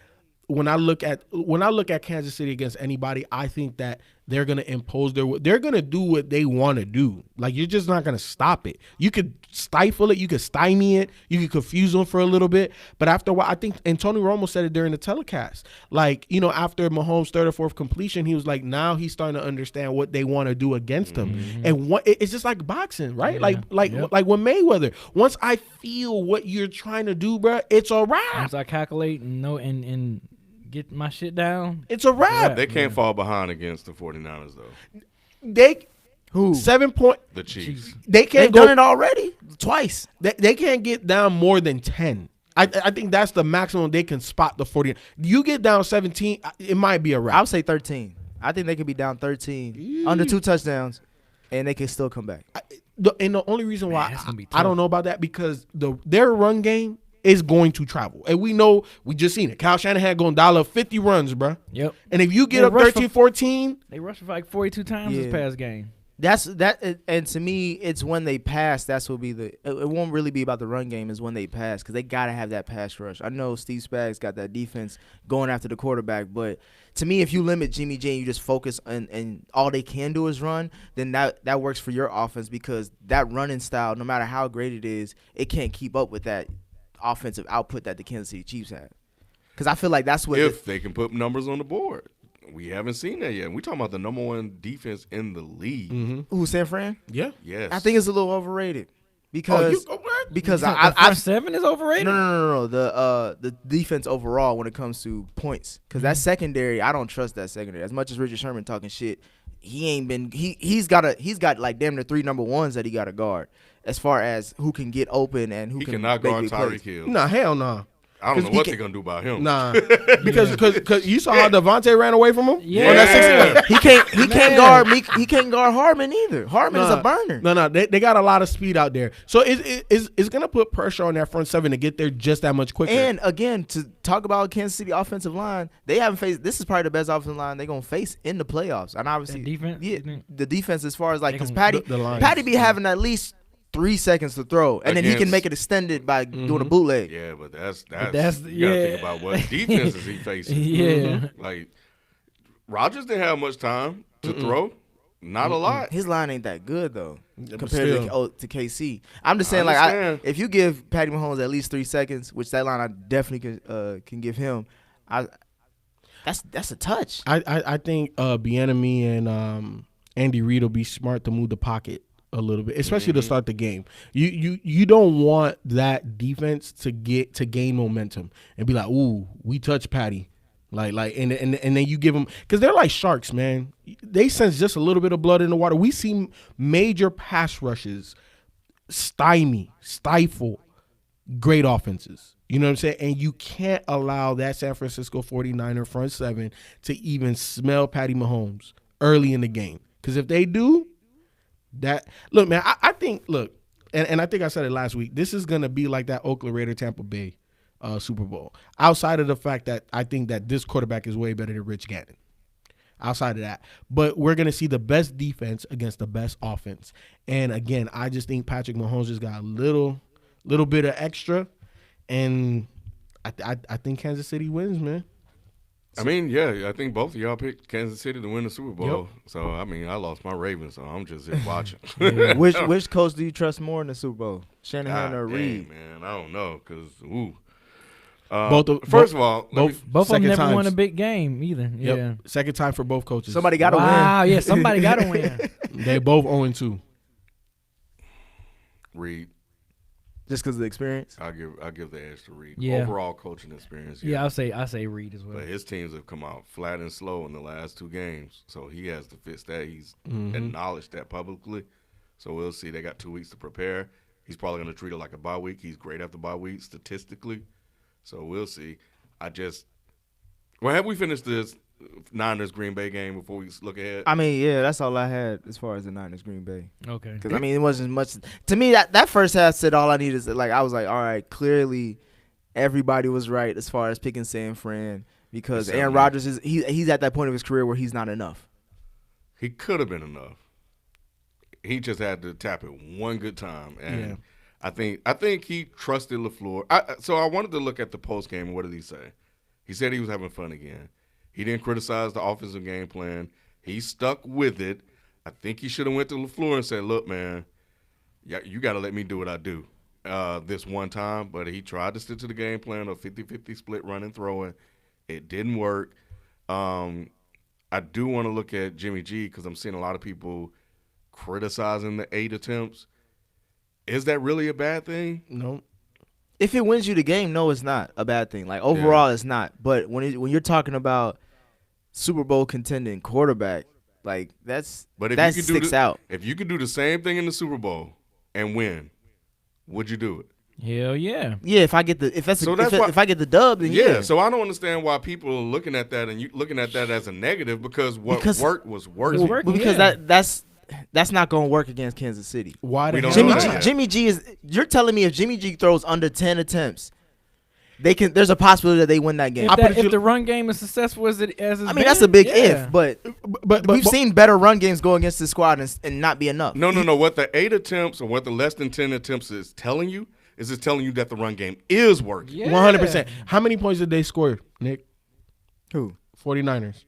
when I look at Kansas City against anybody, I think that they're gonna impose they're gonna do what they want to do. Like you're just not gonna stop it. You could stifle it, you could stymie it, you could confuse them for a little bit, but after a while, I think, and Tony Romo said it during the telecast. Like after Mahomes' third or fourth completion, he was like, now he's starting to understand what they want to do against him, and it's just like boxing, right? Yeah. Like when Mayweather. Once I feel what you're trying to do, bro, it's a wrap. Once I calculate and know and get my shit down, It's a wrap. They can't fall behind against the 49ers, though. They Who? 7 point. The Chiefs. They They've can't done go. it already twice. They can't get down more than 10. I think that's the maximum they can spot the 40. You get down 17, it might be a I wrap. would say 13. I think they could be down 13, under 2 touchdowns, and they can still come back. And the only reason why that's gonna be I don't know about that because their run game is going to travel. And we know, we just seen it. Kyle Shanahan going to dial up 50 runs, bro. Yep. And if you get They up rush 13, 14, They rushed for like 42 times this Yeah. past game. And to me, it's when they pass. That's what be it won't really be about the run game. Is when they pass because they gotta have that pass rush. I know Steve Spags got that defense going after the quarterback, but to me, if you limit Jimmy G and you just focus and all they can do is run, then that works for your offense because that running style, no matter how great it is, it can't keep up with that offensive output that the Kansas City Chiefs have. Because I feel like that's what If they can put numbers on the board. We haven't seen that yet. We're talking about the number 1 defense in the league. San Fran. yeah. Yes. I think it's a little overrated because what? because The I front seven is overrated. no the defense overall when it comes to points because that secondary I don't trust that secondary as much as Richard Sherman talking shit. He ain't been he's got like damn near 3 number 1s that he got to guard as far as who can get open and who He can cannot make guard big Tyreek plays. Hill. Nah, hell nah. I don't know 'Cause he what can- they're going to do about him. Nah. Because you saw how Devontae ran away from him? Yeah. On that 6 He can't guard he can't guard Harmon either. Harmon is a burner. No, they got a lot of speed out there. So it's going to put pressure on that front seven to get there just that much quicker. And again, to talk about Kansas City offensive line, they haven't faced. This is probably the best offensive line they're gonna face in the playoffs. And obviously, That defense? yeah, the defense as far as like They because gonna- Patty, the Lions. Patty be having at least 3 seconds to throw, and then he can Against- make it extended by doing a bootleg. Yeah, but that's that's- you got to think yeah. about what defenses he facing. Yeah. Like, Rodgers didn't have much time to throw. Not a lot. His line ain't that good though compared still. to KC. I'm just saying understand. if you give Patty Mahomes at least 3 seconds, which that line I definitely can give him, that's a touch. I think Bieniemy and Andy Reid will be smart to move the pocket a little bit, especially to start the game. You don't want that defense to gain momentum and be like, ooh, we touch Patty. Like and then you give them because they're like sharks, man. They sense just a little bit of blood in the water. We see major pass rushes stifle great offenses. You know what I'm saying? And you can't allow that San Francisco 49er front seven to even smell Patty Mahomes early in the game. Because if they do, look, man, I think, and I think I said it last week, this is going to be like that Oakland Raider Tampa Bay Super Bowl. Outside of the fact that I think that this quarterback is way better than Rich Gannon. Outside of that. But we're going to see the best defense against the best offense. And again, I just think Patrick Mahomes just got a little bit of extra. And I think Kansas City wins, man. I mean, yeah, I think both of y'all picked Kansas City to win the Super Bowl. Yep. So, I mean, I lost my Ravens, so I'm just here watching. Which coach do you trust more in the Super Bowl, Shanahan or Reid? Man, I don't know because Both of all, Both of them second never won times. a big game either. Yep. Yeah. Second time for both coaches. Somebody got to Wow, win. yeah, somebody got to win. They both 0-2. Reid. Just because of the experience? I'll give the edge to Reid. Yeah. Overall coaching experience. Yeah, I'll say Reid as well. But his teams have come out flat and slow in the last 2 games, so he has to fix that. He's acknowledged that publicly. So we'll see. They got 2 weeks to prepare. He's probably going to treat it like a bye week. He's great after bye week statistically. So we'll see. Have we finished this Niners Green Bay game before we look ahead? I mean, yeah, that's all I had as far as the Niners Green Bay. Okay. Because I mean, it wasn't much to me. That first half said all I needed is like I was like, all right, clearly everybody was right as far as picking San Fran because Aaron Rodgers he's at that point of his career where he's not enough. He could have been enough. He just had to tap it one good time, and I think he trusted LaFleur. So I wanted to look at the post game. What did he say? He said he was having fun again. He didn't criticize the offensive game plan. He stuck with it. I think he should have went to LaFleur and said, "Look, man, you got to let me do what I do this one time." But he tried to stick to the game plan of 50-50 split running, throwing. It didn't work. I do want to look at Jimmy G because I'm seeing a lot of people criticizing the 8 attempts. Is that really a bad thing? No. If it wins you the game, no, it's not a bad thing. Like overall, it's not. But when you're talking about Super Bowl contending quarterback, like that sticks out. If you could do the same thing in the Super Bowl and win, would you do it? Hell yeah. Yeah, if I get the if I get the dub, then yeah. So I don't understand why people are looking at that and you looking at that as a negative because worked was working. Because that's not going to work against Kansas City. Why? Jimmy G is. You're telling me if Jimmy G throws under 10 attempts, there's a possibility that they win that game. If the run game is successful as it's I mean, that's a big if, but we've seen better run games go against the squad and not be enough. No. What the 8 attempts or what the less than 10 attempts is telling you is it's telling you that the run game is working. 100%. How many points did they score, Nick? Who? 49ers.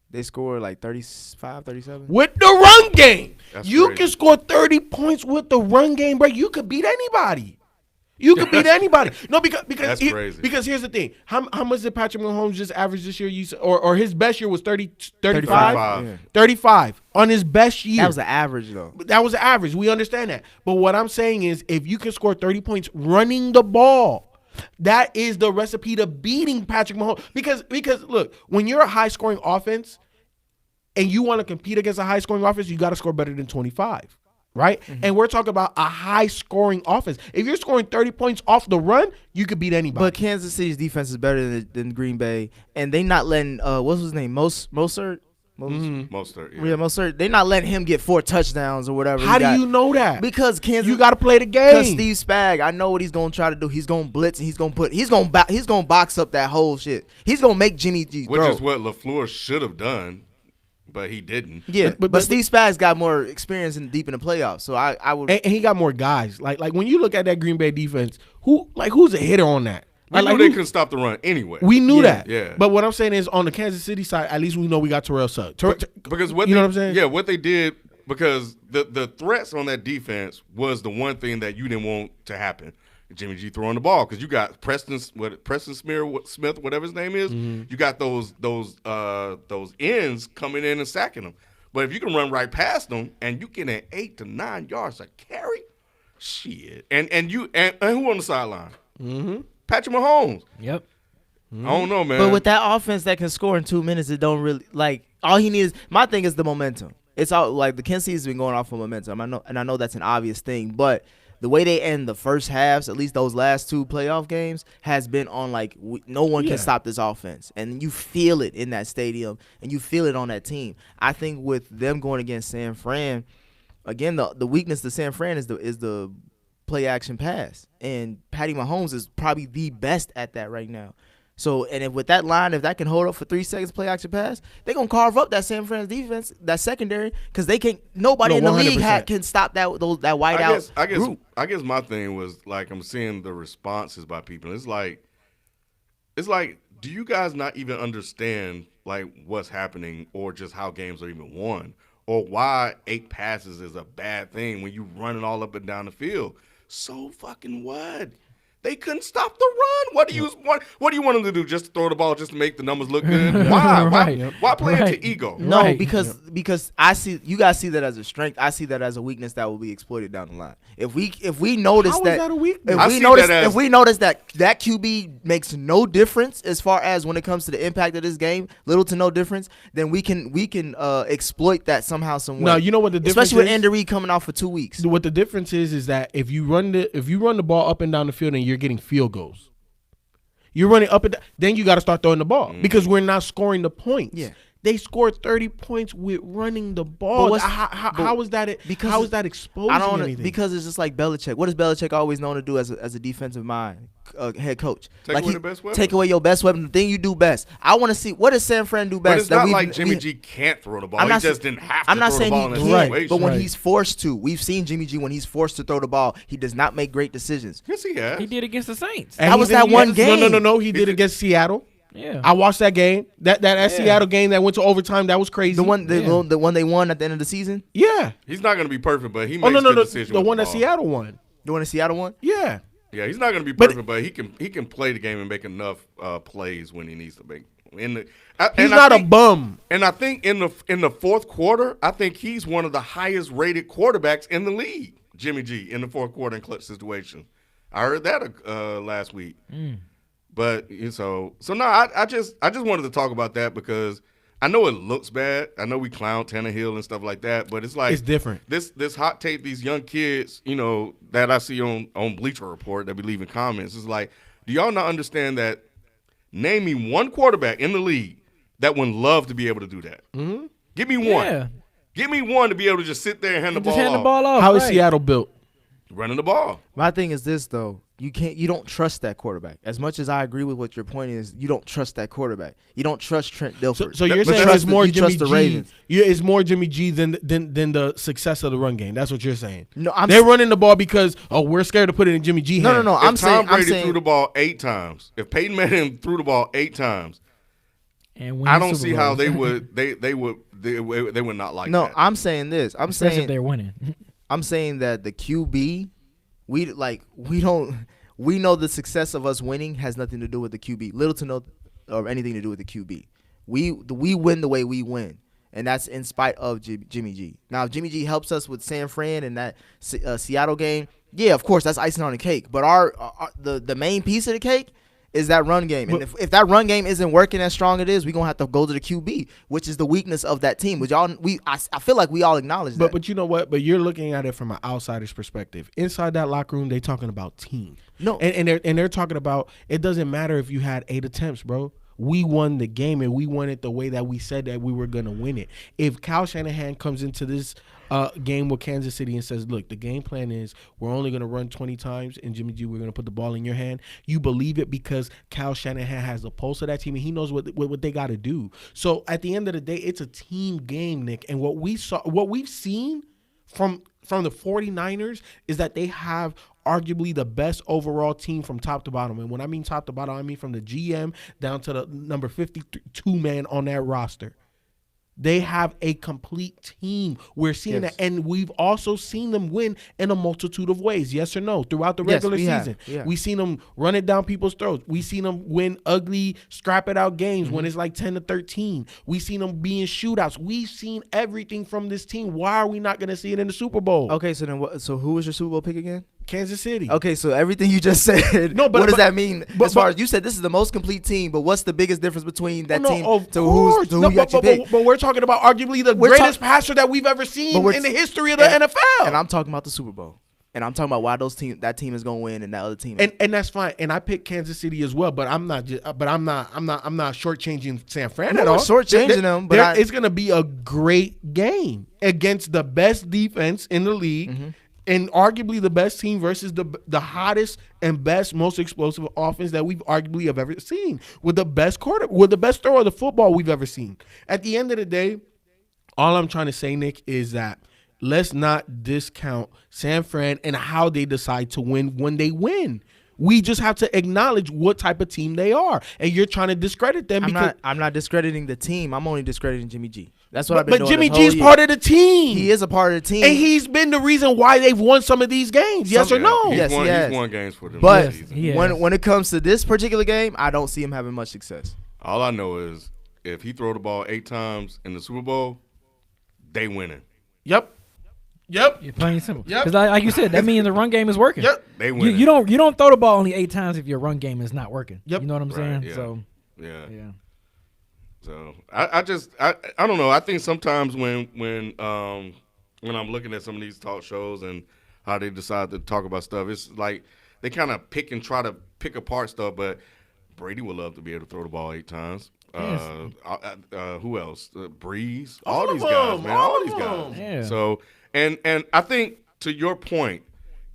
They scored like 35, 37. With the run game. You crazy. can score 30 points with the run game, bro. You could beat anybody. You could beat anybody. No, because that's crazy. Because here's the thing. How much did Patrick Mahomes just average this year? Or his best year was 35? 35. 35 on his best year. That was the average, though. That was the average. We understand that. But what I'm saying is if you can score 30 points running the ball, that is the recipe to beating Patrick Mahomes. Because look, when you're a high-scoring offense and you want to compete against a high-scoring offense, you got to score better than 25. Right? Mm-hmm. And we're talking about a high-scoring offense. If you're scoring 30 points off the run, you could beat anybody. But Kansas City's defense is better than Green Bay, and they not letting what's his name, Mostert. Mostert. Yeah, Mostert. They're not letting him get 4 touchdowns or whatever. How do you know that? Because Kansas, you got to play the game. Because Steve Spag, I know what he's gonna try to do. He's gonna blitz and he's gonna box up that whole shit. He's gonna make Jimmy G throw. Which is what LaFleur should have done. But he didn't. Yeah, but Steve Spag's got more experience deep in the playoffs, so I would. And he got more guys. Like when you look at that Green Bay defense, who's a hitter on that? We knew they couldn't stop the run anyway. We knew that. Yeah. But what I'm saying is, on the Kansas City side, at least we know we got Terrell Suggs. Because what I'm saying? Yeah, what they did because the threats on that defense was the one thing that you didn't want to happen. Jimmy G throwing the ball because you got Preston Smith, whatever his name is. Mm-hmm. You got those ends coming in and sacking them. But if you can run right past them and you get an 8 to 9 yards a carry, shit. And who on the sideline? Mm-hmm. Patrick Mahomes. Yep. Mm-hmm. I don't know, man. But with that offense that can score in 2 minutes, it don't really like. All he needs. My thing is the momentum. It's all like the Kansas City's been going off of momentum. I know that's an obvious thing, but the way they end the first halves, at least those last 2 playoff games, has been on like no one can stop this offense, and you feel it in that stadium, and you feel it on that team. I think with them going against San Fran, again the weakness to San Fran is the play action pass, and Patty Mahomes is probably the best at that right now. So, and if with that line, if that can hold up for 3 seconds, play action pass, they're gonna carve up that San Fran defense, that secondary, because they can't. Nobody in the league can stop that whiteout group. I guess my thing was like I'm seeing the responses by people. It's like, do you guys not even understand like what's happening, or just how games are even won, or why 8 passes is a bad thing when you running all up and down the field? So fucking what? They couldn't stop the run. What do you want them to do? Just throw the ball just to make the numbers look good? Why? Why play it to ego? No, because I see you guys see that as a strength. I see that as a weakness that will be exploited down the line. If we notice How that, is that a weakness? if we notice that QB makes no difference as far as when it comes to the impact of this game, little to no difference, then we can exploit that somehow, some way. No, you know what the difference especially with is? Andy Reid coming off for 2 weeks. What the difference is that if you run the ball up and down the field and you're getting field goals, you're running up and down, then you got to start throwing the ball because we're not scoring the points. Yeah. They scored 30 points with running the ball. How is that exposing I don't anything? because it's just like Belichick. What is Belichick always known to do as a defensive mind head coach? Take away the best weapon. Take away your best weapon, the thing you do best. I want to see what does San Fran do best. But it's not like Jimmy G can't throw the ball. He just didn't have to throw the ball in that situation. But when he's forced to, we've seen Jimmy G when he's forced to throw the ball, he does not make great decisions. Yes, he has. He did against the Saints. That was that one game. No. He did against Seattle. Yeah, I watched that game. That Seattle game that went to overtime. That was crazy. The one they won at the end of the season. Yeah. He's not going to be perfect, but he makes good decisions. The one that Seattle won. The one that Seattle won. Yeah. Yeah, he's not going to be perfect, but he can play the game and make enough plays when he needs to make. He's not a bum. And I think in the fourth quarter, I think he's one of the highest rated quarterbacks in the league. Jimmy G in the fourth quarter in clutch situation. I heard that last week. But so no, I just wanted to talk about that because I know it looks bad. I know we clown Tannehill and stuff like that, but it's like it's different. This hot take, these young kids, that I see on Bleacher Report that be leaving comments is like, do y'all not understand that? Name me one quarterback in the league that would love to be able to do that. Mm-hmm. Give me one. Yeah. Give me one to be able to just sit there and hand the ball off. How is Seattle built? Running the ball. My thing is this though. You don't trust that quarterback. As much as I agree with what your point is, you don't trust that quarterback. You don't trust Trent Dilfer. So you're saying it's more Jimmy G. It's more Jimmy G than the success of the run game. That's what you're saying. No, they're running the ball because we're scared to put it in Jimmy G. No. If Tom Brady threw the ball 8 times. If Peyton Manning threw the ball 8 times, and I don't see how they would not like that. No, I'm saying this. Especially if they're winning. I'm saying that the QB, we know the success of us winning has nothing to do with the QB. Little to no or anything to do with the QB. We win the way we win, and that's in spite of Jimmy G. Now, if Jimmy G helps us with San Fran and that Seattle game, yeah, of course, that's icing on the cake. But the main piece of the cake is that run game. And if that run game isn't working as strong as it is, we're going to have to go to the QB, which is the weakness of that team, which I feel like we all acknowledge that. But you know what? But you're looking at it from an outsider's perspective. Inside that locker room, they're talking about team. No. And they're talking about it doesn't matter if you had 8 attempts, bro. We won the game, and we won it the way that we said that we were going to win it. If Kyle Shanahan comes into this game with Kansas City and says, look, the game plan is we're only going to run 20 times, and Jimmy G, we're going to put the ball in your hand, you believe it because Kyle Shanahan has the pulse of that team, and he knows what they got to do. So at the end of the day, it's a team game, Nick. And what we've seen from the 49ers is that they have arguably the best overall team from top to bottom. And when I mean top to bottom, I mean from the GM down to the number 52 man on that roster. They have a complete team. We're seeing that. And we've also seen them win in a multitude of ways. Yes or no? Throughout the regular season. Yeah. We've seen them run it down people's throats. We've seen them win ugly, scrap it out games when it's like 10-13. We've seen them be in shootouts. We've seen everything from this team. Why are we not going to see it in the Super Bowl? Okay, so then so who was your Super Bowl pick again? Kansas City. Okay, so everything you just said, what does that mean? As far as you said, this is the most complete team, but what's the biggest difference between that team to who you actually picked? But we're talking about arguably the greatest passer that we've ever seen in the history of the NFL. And I'm talking about the Super Bowl. And I'm talking about why that team is going to win and that other team. And that's fine. And I picked Kansas City as well, but I'm not shortchanging San Fran at all. Shortchanging them, but it's going to be a great game against the best defense in the league. And arguably the best team versus the hottest and best, most explosive offense that we've arguably have ever seen, with the best with the best thrower of the football we've ever seen. At the end of the day, all I'm trying to say, Nick, is that let's not discount San Fran and how they decide to win when they win. We just have to acknowledge what type of team they are. And you're trying to discredit them I'm not discrediting the team. I'm only discrediting Jimmy G. That's what I've been doing. But Jimmy G's part of the team. He is a part of the team. And he's been the reason why they've won some of these games. Yes or no? Yes, he has. He's won games for them. But when it comes to this particular game, I don't see him having much success. All I know is if he throw the ball 8 times in the Super Bowl, they winning. Yep. You're plain simple. Because like you said, that means the run game is working. Yep. They win. You don't throw the ball only 8 times if your run game is not working. Yep. You know what I'm saying? Yeah. So yeah. So I don't know. I think sometimes when I'm looking at some of these talk shows and how they decide to talk about stuff, it's like they kind of try to pick apart stuff. But Brady would love to be able to throw the ball 8 times. Who else? Breeze. All All of these guys, them, man. all All of these guys. them. Yeah. So, and I think to your point,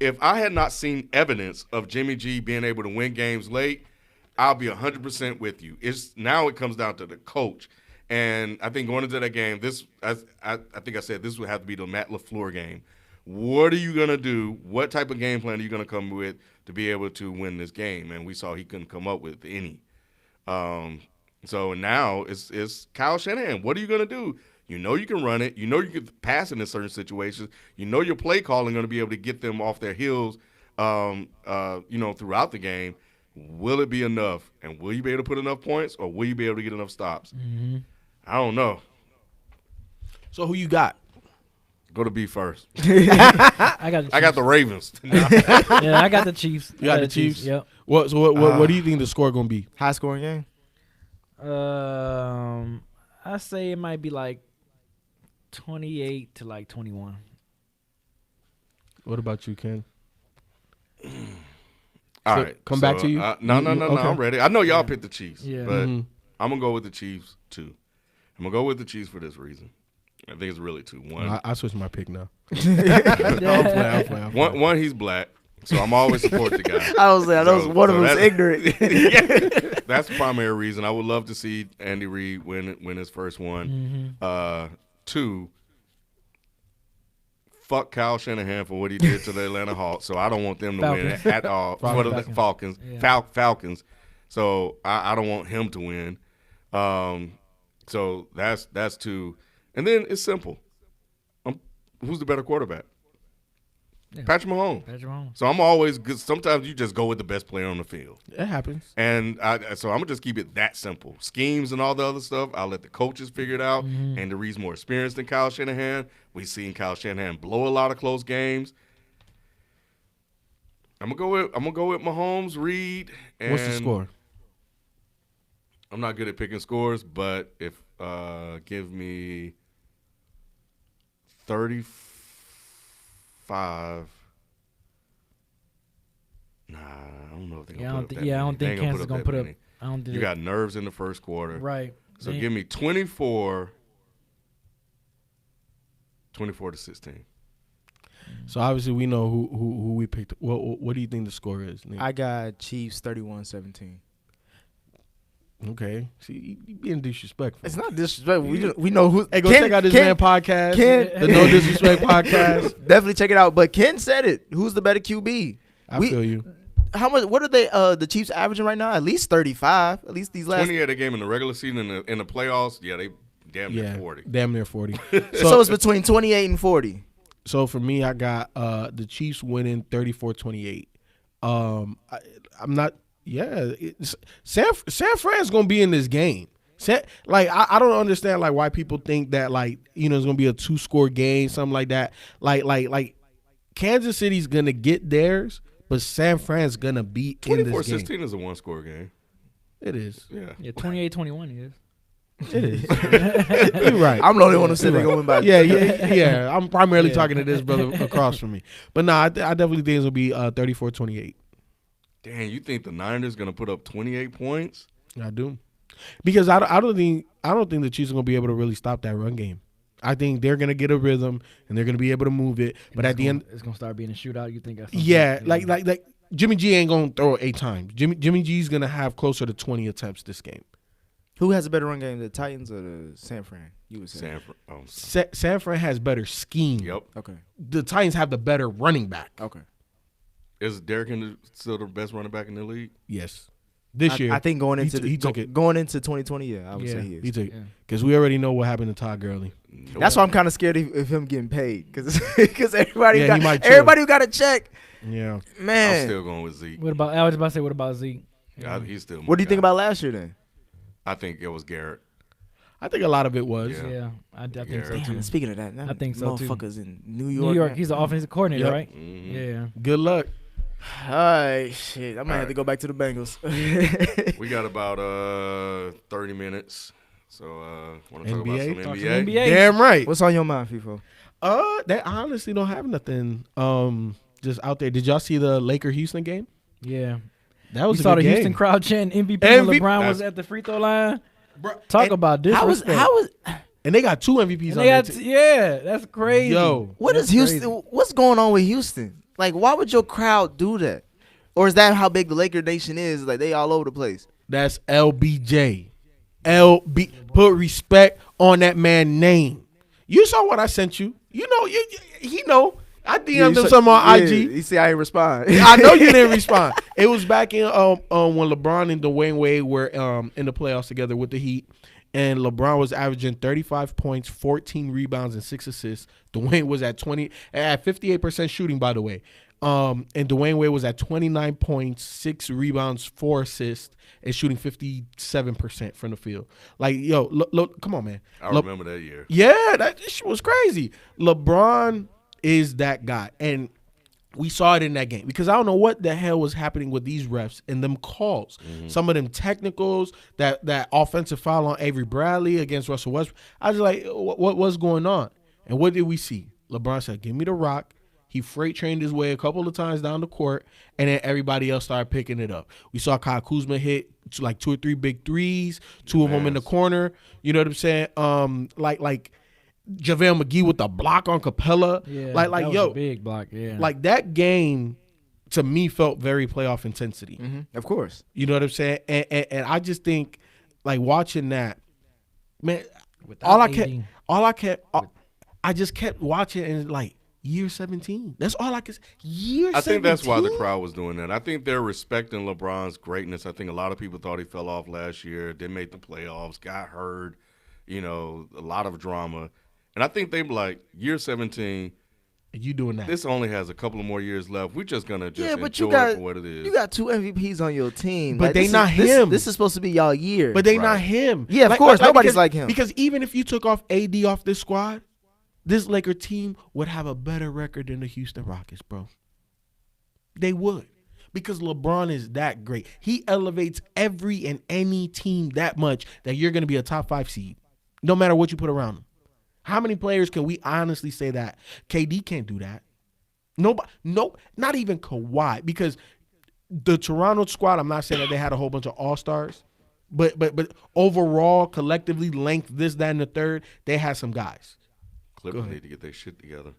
if I had not seen evidence of Jimmy G being able to win games late, I'll be 100% with you. Now it comes down to the coach. And I think going into that game, I think I said this would have to be the Matt LaFleur game. What are you going to do? What type of game plan are you going to come with to be able to win this game? And we saw he couldn't come up with any. So now it's Kyle Shanahan. What are you going to do? You know you can run it. You know you can pass it in certain situations. You know your play calling going to be able to get them off their heels, throughout the game. Will it be enough? And will you be able to put enough points, or will you be able to get enough stops? Mm-hmm. I don't know. So who you got? Go to B first. I got the Ravens. Yeah, I got the Chiefs. You got the Chiefs? Yep. What do you think the score going to be? High scoring game. I say it might be like 28 to like 21. What about you, Ken? All So, right. come back to you? No. Okay. I'm ready. I know y'all picked the Chiefs, Yeah. but Mhm. I'm going to go with the Chiefs, too. I'm going to go with the Chiefs for this reason. I think it's really 2-1. I switched my pick now. Yeah. I'm playing. One, he's black, so I'm always support the guy. I was like, one of them was that's- ignorant. Yeah, that's the primary reason. I would love to see Andy Reid win his first one. Mm-hmm. 2, fuck Kyle Shanahan for what he did to the Atlanta Hawks. So I don't want them to win Falcons. at all. What are the Falcons? Yeah. Falcons. So I don't want him to win. So that's 2. And then it's simple. Who's the better quarterback? Yeah. Patrick Mahomes. So I'm always good. Sometimes you just go with the best player on the field. It happens. And so I'm going to just keep it that simple. Schemes and all the other stuff, I'll let the coaches figure it out. Mm-hmm. And the Reid's more experienced than Kyle Shanahan. We've seen Kyle Shanahan blow a lot of close games. I'm gonna go with Mahomes, Reid. And What's the score? I'm not good at picking scores, but if give me 35. Nah, I don't know if they're gonna put up that many. I don't They think ain't Kansas is gonna that put up. many. I don't think You got nerves in the first quarter. right. So give me 24 to 16. So obviously we know who we picked. What do you think the score is, Nick? I got Chiefs 31-17. Okay. See, you being disrespectful. It's not disrespectful. We know who. Hey, go check out this man podcast. Ken- The No Disrespect podcast. Definitely check it out. But Ken said it. Who's the better QB? I feel you. How much? What are they? The Chiefs averaging right now? At least 35. At least these last. 20 at a game in the regular season. In the playoffs, yeah, they damn near 40. Damn near 40. So it's between 28 and 40. So for me, I got the Chiefs winning 34-28. I'm not. Yeah, San Fran's gonna be in this game. I don't understand why people think that it's gonna be a 2-score game, something like that. Like Kansas City's gonna get theirs, but San Fran's gonna be in this game. 24-16 is a 1-score game. It is. Yeah. Yeah, 28-21 is. It is. You're right. I'm the only one who said they're going by. Yeah. I'm primarily talking to this brother across from me, but no, I definitely think it's gonna be 34-28. Damn, you think the Niners gonna put up 28 points? I do, because I don't think the Chiefs are gonna be able to really stop that run game. I think they're gonna get a rhythm and they're gonna be able to move it. But at the end, it's gonna start being a shootout. You think? yeah, like Jimmy G ain't gonna throw it 8 times. Jimmy G's gonna have closer to 20 attempts this game. Who has a better run game, the Titans or the San Fran? You would say San Fran has better scheme. Yep. Okay. The Titans have the better running back. Okay. Is Derrick Henry still the best running back in the league? Yes. This year, I think going into he took it. going into 2020, yeah, I would say he is. He took it because we already know what happened to Todd Gurley. Nope. That's why I'm kind of scared of him getting paid because everybody Yeah, he might chill. everybody who got a check, Yeah. man. I'm still going with Zeke. What about? I was about to say, what about Zeke? He's still. What do you think about last year then? I think it was Garrett. I think a lot of it was. Yeah. I think so Yeah. too. Damn, speaking of that, I think so, too. motherfuckers in New York. New York, man. he's the offensive coordinator, Yep. right? Mhm. Yeah. Good luck. All right, shit. I might All have to right. go back to the Bengals. We got about 30 minutes. So want to talk about NBA? some Talk some NBA? NBA. Damn right. What's on your mind, FIFO? They honestly don't have nothing just out there. Did y'all see the Laker-Houston game? Yeah. That was You a saw good the game. Houston crowd chanting MVP when MVP LeBron was at the free throw line. Talk about disrespect. And they got 2 MVPs on They their got, team. yeah, that's crazy. Yo, What is That's Houston? crazy. What's going on with Houston? Like, why would your crowd do that? Or is that how big the Laker Nation is? Like, they all over the place. that's LBJ. Put respect on that man's name. You saw what I sent you. You know, he know. I DM'd him something on IG. You see, I ain't respond. I know you didn't respond. It was back in when LeBron and Dwayne Wade were in the playoffs together with the Heat, and LeBron was averaging 35 points, 14 rebounds, and 6 assists. Dwayne was at 58% shooting, by the way. And Dwayne Wade was at 29 points, 6 rebounds, 4 assists, and shooting 57% from the field. Like, yo, look, come on, man. I remember that year. Yeah, that shit was crazy. LeBron is that guy. And we saw it in that game because I don't know what the hell was happening with these refs and them calls. Mm-hmm. Some of them technicals, that offensive foul on Avery Bradley against Russell Westbrook. I was like, what's going on? And what did we see? LeBron said, give me the rock. He freight trained his way a couple of times down the court, and then everybody else started picking it up. We saw Kyle Kuzma hit like 2 or 3 big threes, 2 of them in the corner. You know what I'm saying? Like JaVale McGee with the block on Capella. Yeah, like that was yo, a big block. Yeah, like that game to me felt very playoff intensity. Of course. You know what I'm saying? And I just think like watching that, man. Without I just kept watching and like. Year 17. That's all I can say. Year 17. I think that's why the crowd was doing that. I think they're respecting LeBron's greatness. I think a lot of people thought he fell off last year, didn't make the playoffs, got hurt, a lot of drama. And I think they were like, year 17, you doing that. This only has a couple of more years left. We're just going to just but enjoy it for what it is. You got 2 MVPs on your team. But they not him. This is supposed to be y'all year. But they not him. Yeah, of course. Nobody's like him. Because even if you took off AD off this squad, this Laker team would have a better record than the Houston Rockets, bro. They would. Because LeBron is that great. He elevates every and any team that much that you're going to be a top 5 seed, no matter what you put around them. How many players can we honestly say that? KD can't do that. Nobody, not even Kawhi. Because the Toronto squad, I'm not saying that they had a whole bunch of all-stars, but overall, collectively, length, this, that, and the third, they had some guys. Clippers need to get their shit together.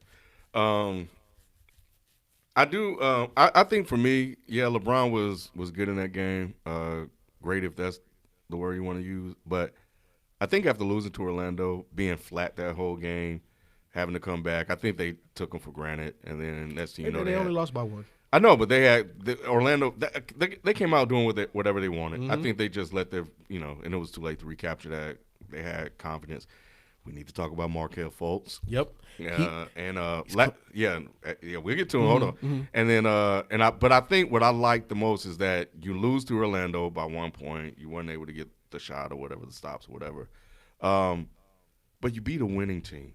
I think for me, yeah, LeBron was good in that game. Great if that's the word you want to use. But I think after losing to Orlando, being flat that whole game, having to come back, I think they took him for granted. And then next thing you know, they only lost by 1. I know, but they had Orlando. They came out doing whatever they wanted. Mm-hmm. I think they just let their and it was too late to recapture that. They had confidence. We need to talk about Markelle Fultz. Yep. We'll get to him. Hold on. Mm-hmm. And then, but I think what I like the most is that you lose to Orlando by 1 point. You weren't able to get the shot or whatever, the stops or whatever. But you beat a winning team,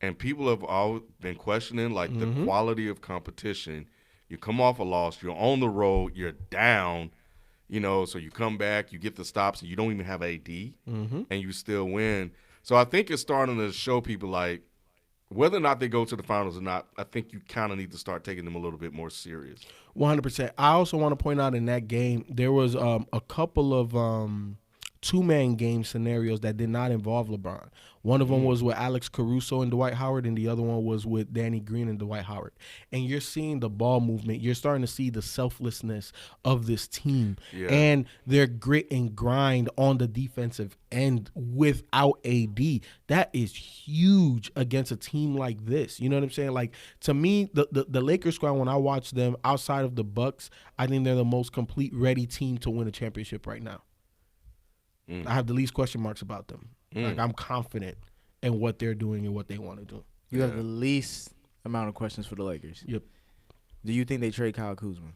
and people have always been questioning the quality of competition. You come off a loss. You're on the road. You're down. So you come back. You get the stops, and you don't even have AD, and you still win. So I think it's starting to show people whether or not they go to the finals or not, I think you kind of need to start taking them a little bit more serious. 100%. I also want to point out in that game, there was a couple of two-man game scenarios that did not involve LeBron. One of them was with Alex Caruso and Dwight Howard, and the other one was with Danny Green and Dwight Howard. And you're seeing the ball movement. You're starting to see the selflessness of this team and their grit and grind on the defensive end without AD. That is huge against a team like this. You know what I'm saying? Like, to me, the Lakers squad, when I watch them outside of the Bucks, I think they're the most complete, ready team to win a championship right now. I have the least question marks about them. Like, I'm confident in what they're doing and what they want to do. You have the least amount of questions for the Lakers. Yep. Do you think they trade Kyle Kuzma?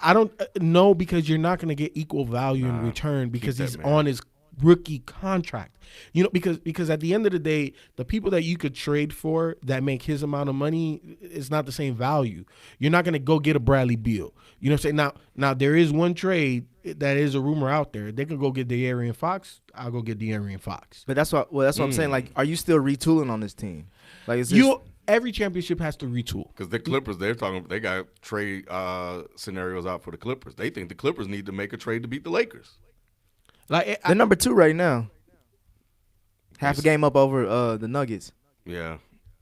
I don't know, because you're not going to get equal value in return because he's on his rookie contract. Because at the end of the day, the people that you could trade for that make his amount of money, it's not the same value. You're not going to go get a Bradley Beal. You know what I'm saying? Now there is one trade that is a rumor out there. They could go get De'Aaron Fox. I'll go get De'Aaron Fox. But that's what I'm saying. Like, are you still retooling on this team? Like, every championship has to retool. Because the Clippers, they got trade scenarios out for the Clippers. They think the Clippers need to make a trade to beat the Lakers. Like They're number 2 right now. Half a game up over the Nuggets. Yeah.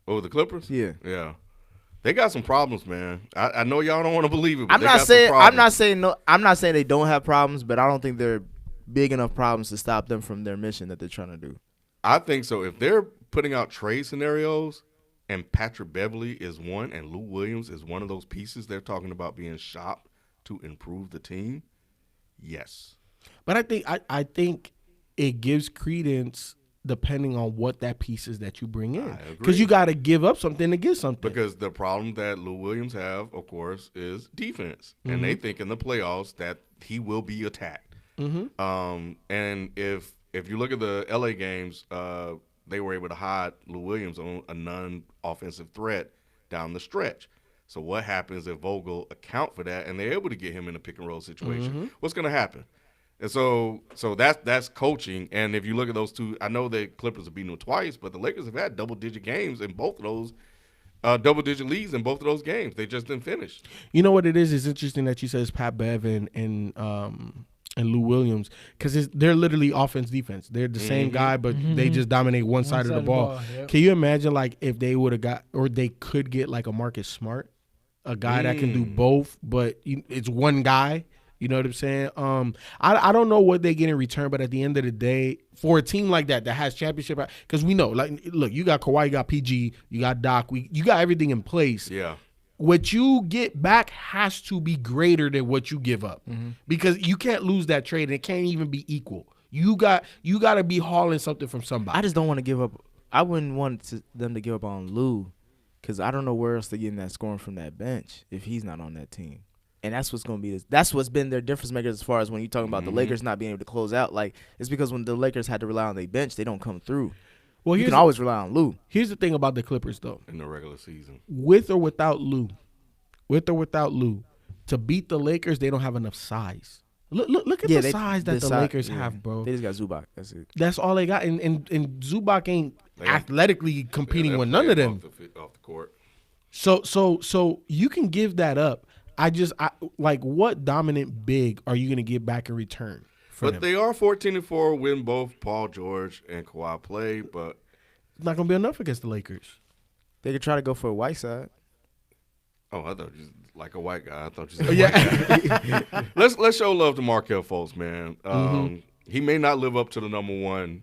Oh, the Clippers? Yeah. Yeah. They got some problems, man. I know y'all don't want to believe it, but I'm not saying they don't have problems, but I don't think they're big enough problems to stop them from their mission that they're trying to do. I think so. If they're putting out trade scenarios and Patrick Beverley is one and Lou Williams is one of those pieces they're talking about being shopped to improve the team, yes. But I think it gives credence depending on what that piece is that you bring in. Because you got to give up something to get something. Because the problem that Lou Williams have, of course, is defense. Mm-hmm. And they think in the playoffs that he will be attacked. Mm-hmm. And if you look at the LA games, they were able to hide Lou Williams on a non-offensive threat down the stretch. So what happens if Vogel account for that and they're able to get him in a pick-and-roll situation? Mm-hmm. What's going to happen? And so that's coaching. And if you look at those two, I know the Clippers have beaten them twice, but the Lakers have had double-digit games in both of those, double-digit leads in both of those games. They just didn't finish. You know what it is? It's interesting that you said it's Pat Bev and Lou Williams because they're literally offense-defense. They're the same guy, but they just dominate one side of the ball. Yep. Can you imagine like if they would have got or they could get like a Marcus Smart, a guy that can do both, but it's one guy. You know what I'm saying? I don't know what they get in return, but at the end of the day, for a team like that has championship, because we know, like, look, you got Kawhi, you got PG, you got Doc, you got everything in place. Yeah. What you get back has to be greater than what you give up, because you can't lose that trade, and it can't even be equal. You got to be hauling something from somebody. I just don't want to give up. I wouldn't want them to give up on Lou, because I don't know where else they're getting that scoring from that bench if he's not on that team. And that's what's going to be that's what's been their difference maker as far as when you're talking about the Lakers not being able to close out. Like, it's because when the Lakers had to rely on their bench, they don't come through. Well, you can always rely on Lou. Here's the thing about the Clippers, though. In the regular season. With or without Lou, to beat the Lakers, they don't have enough size. Look at the size that the Lakers have, bro. They just got Zubac. That's it. That's all they got. And Zubac ain't athletically competing with none of them. Off the court. So you can give that up. I like, what dominant big are you going to get back in return? But they are 14-4 when both Paul George and Kawhi play, but it's not going to be enough against the Lakers. They could try to go for a Whiteside. Oh, I thought you like a white guy. I thought you said white guy. Let's show love to Markelle Fultz, man. He may not live up to the number one.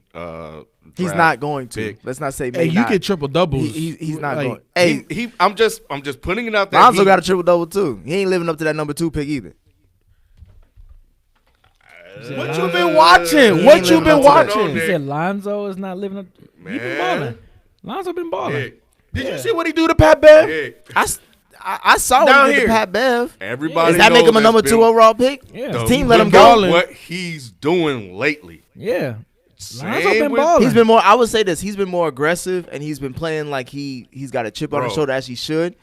He's not going to. Pick. Let's not say. Hey, you get triple doubles. He's not like, going. Hey, I'm just putting it out there. Lonzo got a triple double too. He ain't living up to that number 2 pick either. What you been watching? What you been watching? He said Lonzo is not living up. Man. He been balling. Lonzo been balling. Did you see what he do to Pat Bev? I saw down what he did here. to Pat Bev. Everybody Does that make him a number 2 overall pick? Yeah. His team let him go. What he's doing lately. Yeah. Lonzo Same been with- balling. He's been more. I would say this. He's been more aggressive, and he's been playing like he's got a chip on his shoulder as he should.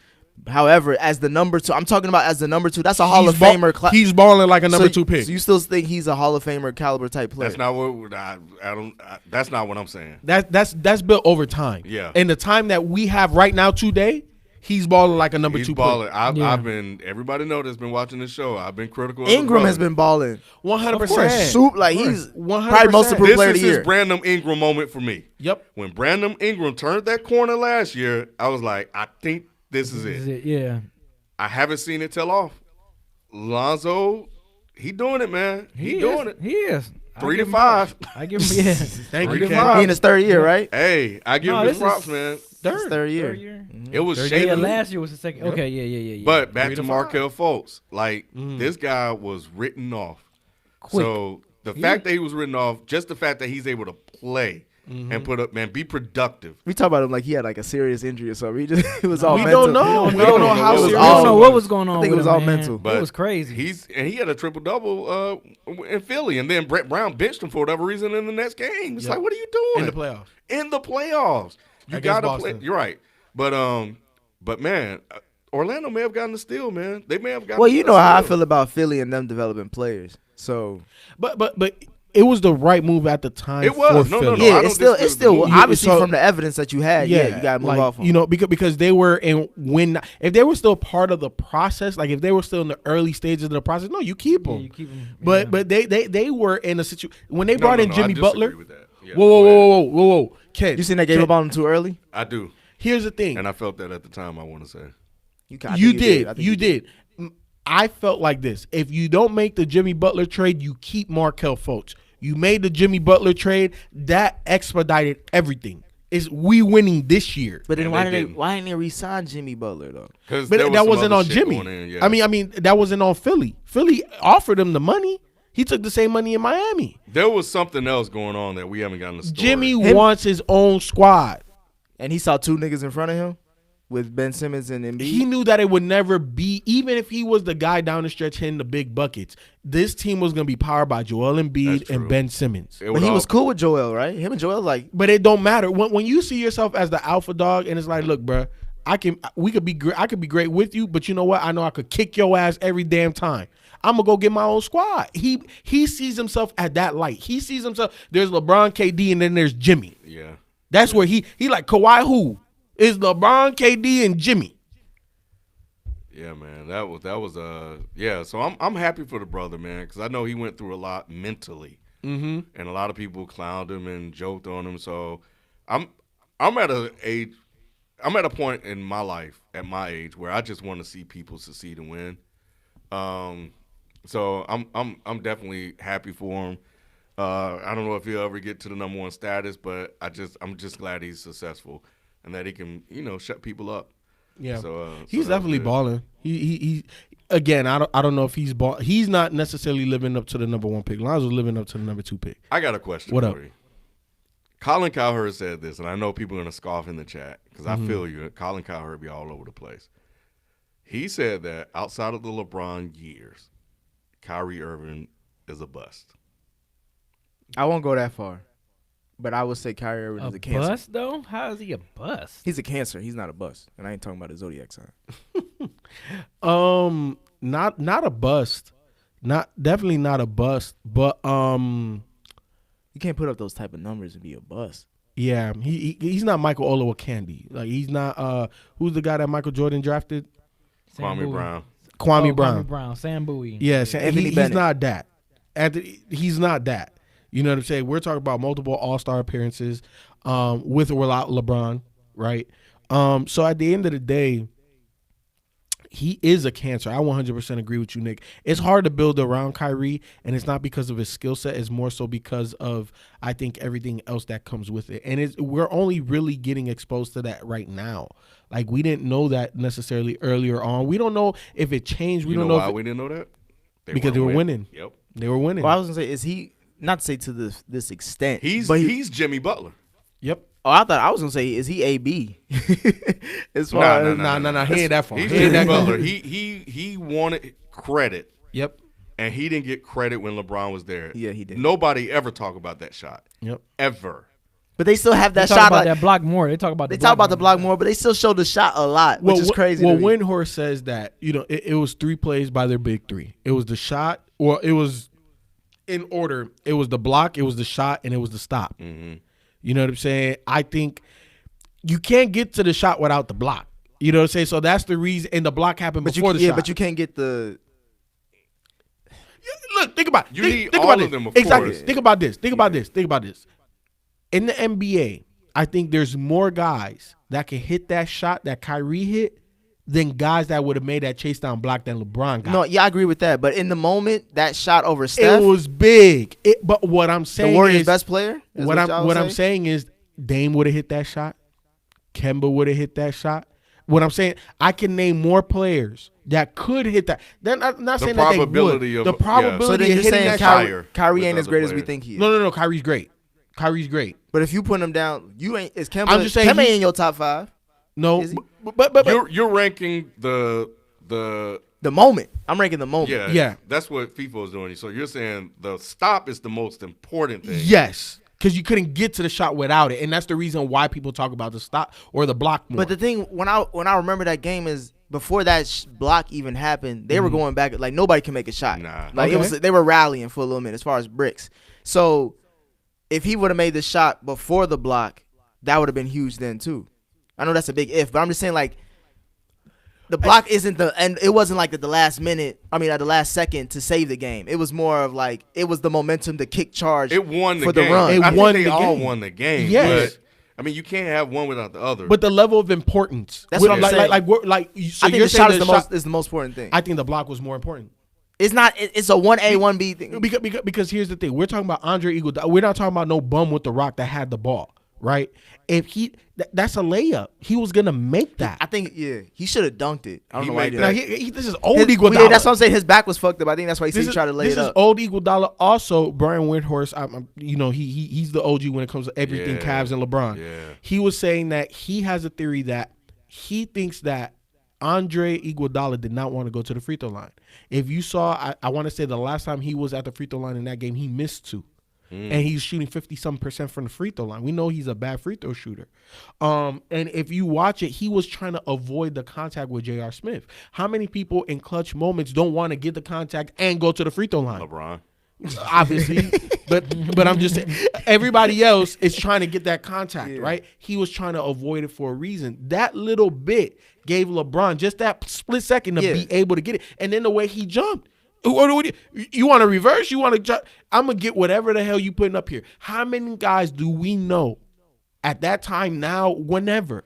However, as the number 2, I'm talking about as the number 2. That's a Hall of Famer. He's balling like a number 2 pick. So you still think he's a Hall of Famer caliber type player? That's not what I don't. That's not what I'm saying. That's built over time. Yeah. And the time that we have right now today, he's balling like a number 2 balling. pick. I've been. Everybody know that's been watching this show. I've been critical. of Ingram the has been balling. 100%. Soup, like he's 100%. probably most improved player of This the is year. his Brandon Ingram moment for me. Yep. When Brandon Ingram turned that corner last year, I was like, I think this is it. Yeah. I haven't seen it tell off. Lonzo, he doing it, man. He doing it. He is. 3 to 5. I give him, yeah. Thank you, 3 to Ken. 5. He in his 3rd year, right? Hey, I give No, him his this props, is- man. His 3rd year. Third year. It was Yeah, shading. last year was the second. Okay, yeah. But back 3 to to 5. Markelle Fultz. Like, this guy was written off. Quick. So the fact that he was written off, just the fact that he's able to play and put up, man, be productive. We talk about him like he had like a serious injury or something. It was all We mental. don't know. We We don't know how It was serious I all- don't know what was going on. I think it with was him, all man. mental. But it was crazy. He had a triple double in Philly, and then Brett Brown benched him for whatever reason in the next game. It's like, what are you doing In the playoffs. In the playoffs, you Against gotta play. Boston. You're right, but man, Orlando may have gotten the steal, man. They may have gotten. Well, you the know how I steal. feel about Philly and them developing players. So But it was the right move at the time. It was. For No, Philly. no. Yeah, I it's don't still disagree with the move. obviously So- from the evidence that you had. Yeah, you gotta move like, off. You know, because they were in when if they were still part of the process, like if they were still in the early stages of the process, no, you keep them. Yeah, you keep 'em, But yeah. they were in a situation when they No, brought no, in no, Jimmy I disagree Butler. with that. Yeah, Whoa, go ahead. whoa, Ken. You seen they gave Ken, up on him too early? I do, Here's the thing. and I felt that at the time. I want to say. I You think did. I think You did. I felt like this. If you don't make the Jimmy Butler trade, you keep Markelle Fultz. You made the Jimmy Butler trade. That expedited everything. Is we winning this year? But then And why they didn't didn't. why didn't they re-sign Jimmy Butler though? Because But that wasn't on Jimmy. Yeah. I mean, that wasn't on Philly. Philly offered him the money. He took the same money in Miami. there was something else going on that we haven't gotten the story. Jimmy wants his own squad. And he saw two niggas in front of him with Ben Simmons and Embiid. He knew that it would never be, even if he was the guy down the stretch hitting the big buckets, this team was going to be powered by Joel That's Embiid true. and Ben Simmons. It but would he all- was cool with Joel, right? Him and Joel like But it don't matter. When you see yourself as the alpha dog and it's like, look, bro, I could be great with you, but you know what? I know I could kick your ass every damn time. I'm gonna go get my own squad. He sees himself at that light. He sees himself. There's LeBron, KD, and then there's Jimmy. Yeah. That's where he like Kawhi. Who is LeBron, KD, and Jimmy? Yeah, man. That was yeah. So I'm happy for the brother, man, because I know he went through a lot mentally, and a lot of people clowned him and joked on him. So I'm at a point in my life at my age where I just want to see people succeed and win. So I'm definitely happy for him. I don't know if he'll ever get to the number one status, but I'm just glad he's successful and that he can shut people up. Yeah, So he's so that's definitely good. balling. He again. I don't know if he's ball. He's not necessarily living up to the number one pick. Lonzo's living up to the number two pick. I got a question What for up? you. Colin Cowherd said this, and I know people are going to scoff in the chat because I feel you. Colin Cowherd be all over the place. He said that outside of the LeBron years, Kyrie Irving is a bust. I won't go that far. But I would say Kyrie Irving is a cancer. Bust though? How is he a bust? He's a cancer. He's not a bust. And I ain't talking about his zodiac sign. Not a bust. Definitely not a bust. But You can't put up those type of numbers and be a bust. yeah, he's not Michael Olowokandi. Like he's not. Who's the guy that Michael Jordan drafted? Kwame Bowie. Brown. Kwame Brown. Kwame Brown. Sam Bowie. Yes, Anthony he's Bennett. not that. He's not that. You know what I'm saying? We're talking about multiple All-Star appearances, with or without LeBron, right? So at the end of the day, he is a cancer. I 100% agree with you, Nick. It's hard to build around Kyrie, and it's not because of his skill set. It's more so because of, I think, everything else that comes with it. And we're only really getting exposed to that right now. Like, we didn't know that necessarily earlier on. We don't know if it changed. We You don't know know why if we didn't know that? because they were winning. Yep. They were winning. Well, I was gonna say, is he not to say to this extent? He's he's Jimmy Butler. Yep. Oh, I was gonna say, is he AB? As far as Nah. He ain't that far. He's He ain't Jimmy that Butler. good. He wanted credit, Yep. and he didn't get credit when LeBron was there. Yeah, he did. Nobody ever talk about that shot. Yep. Ever. But they still have They that talk shot. about Like, that block more. They talk about they talk about the block more, but they still show the shot a lot, which is crazy. Well, to me. Windhorst says that it was 3 plays by their big three. It was the shot, or it was in order. It was the block, it was the shot, and it was the stop. Mm-hmm. You know what I'm saying? I think you can't get to the shot without the block. You know what I'm saying? So that's the reason. And the block happened before the shot. but you can't get the. Look, think about it. You think, need think all about of this. them, of exactly. course. Think about this. Think about this. Think about this. In the NBA, I think there's more guys that can hit that shot that Kyrie hit than guys that would have made that chase down block than LeBron got. No, yeah, I agree with that. But in the moment, that shot over Steph, It was big. But what I'm saying the Warriors' is, best player. is what y'all I'm say? saying is, Dame would have hit that shot. Kemba would have hit that shot. What I'm saying, I can name more players that could hit that. Then I'm not saying that they probability would. of- The probability So then of you're hitting saying that Kyrie- shot. higher Kyrie with ain't as other great as we players. think he is. No. Kyrie's great. Kyrie's great. But if you put him down, you ain't. Is Kemba? I'm just saying Kemba he- ain't in your top 5. No, Is he? but You're ranking the The moment. I'm ranking the moment. Yeah. That's what FIFA is doing. So you're saying the stop is the most important thing. yes, because you couldn't get to the shot without it, and that's the reason why people talk about the stop or the block more. But the thing when I remember that game is before that block even happened, they were going back like nobody can make a shot. Nah. Like Okay. they were rallying for a little minute as far as bricks. So if he would have made the shot before the block, that would have been huge then too. I know that's a big if, but I'm just saying like the block isn't and it wasn't like at the last minute. I mean, at the last second to save the game. It was more of like it was the momentum, the kick charge. It won the for game. the run. I think they the all game. won the game. Yes. But, I mean, you can't have one without the other. But the level of importance. That's what I'm saying. So I think you're the shot saying is the most important thing. I think the block was more important. It's not. It's a 1A, 1B thing. Because here's the thing. We're talking about Andre Iguodala. We're not talking about no bum with the rock that had the ball, right? If that's a layup. He was going to make that. I think, he should have dunked it. I don't know why he did Now, that. this is old Iguodala. That's what I'm saying. His back was fucked up. I think that's why he said he tried to lay it up. This is old Iguodala. Also, Brian Windhorst, he's the OG when it comes to everything Cavs and LeBron. Yeah. He was saying that he has a theory that he thinks that Andre Iguodala did not want to go to the free throw line. If you saw, I want to say the last time he was at the free throw line in that game, he missed 2. And he's shooting 50-some% from the free throw line. We know he's a bad free throw shooter. And if you watch it, he was trying to avoid the contact with J.R. Smith. How many people in clutch moments don't want to get the contact and go to the free throw line? LeBron. Obviously. but I'm just saying, everybody else is trying to get that contact, right? He was trying to avoid it for a reason. That little bit gave LeBron just that split second to be able to get it. And then the way he jumped. You want to reverse? You want to jump? I'm going to get whatever the hell you putting up here. How many guys do we know at that time now, whenever,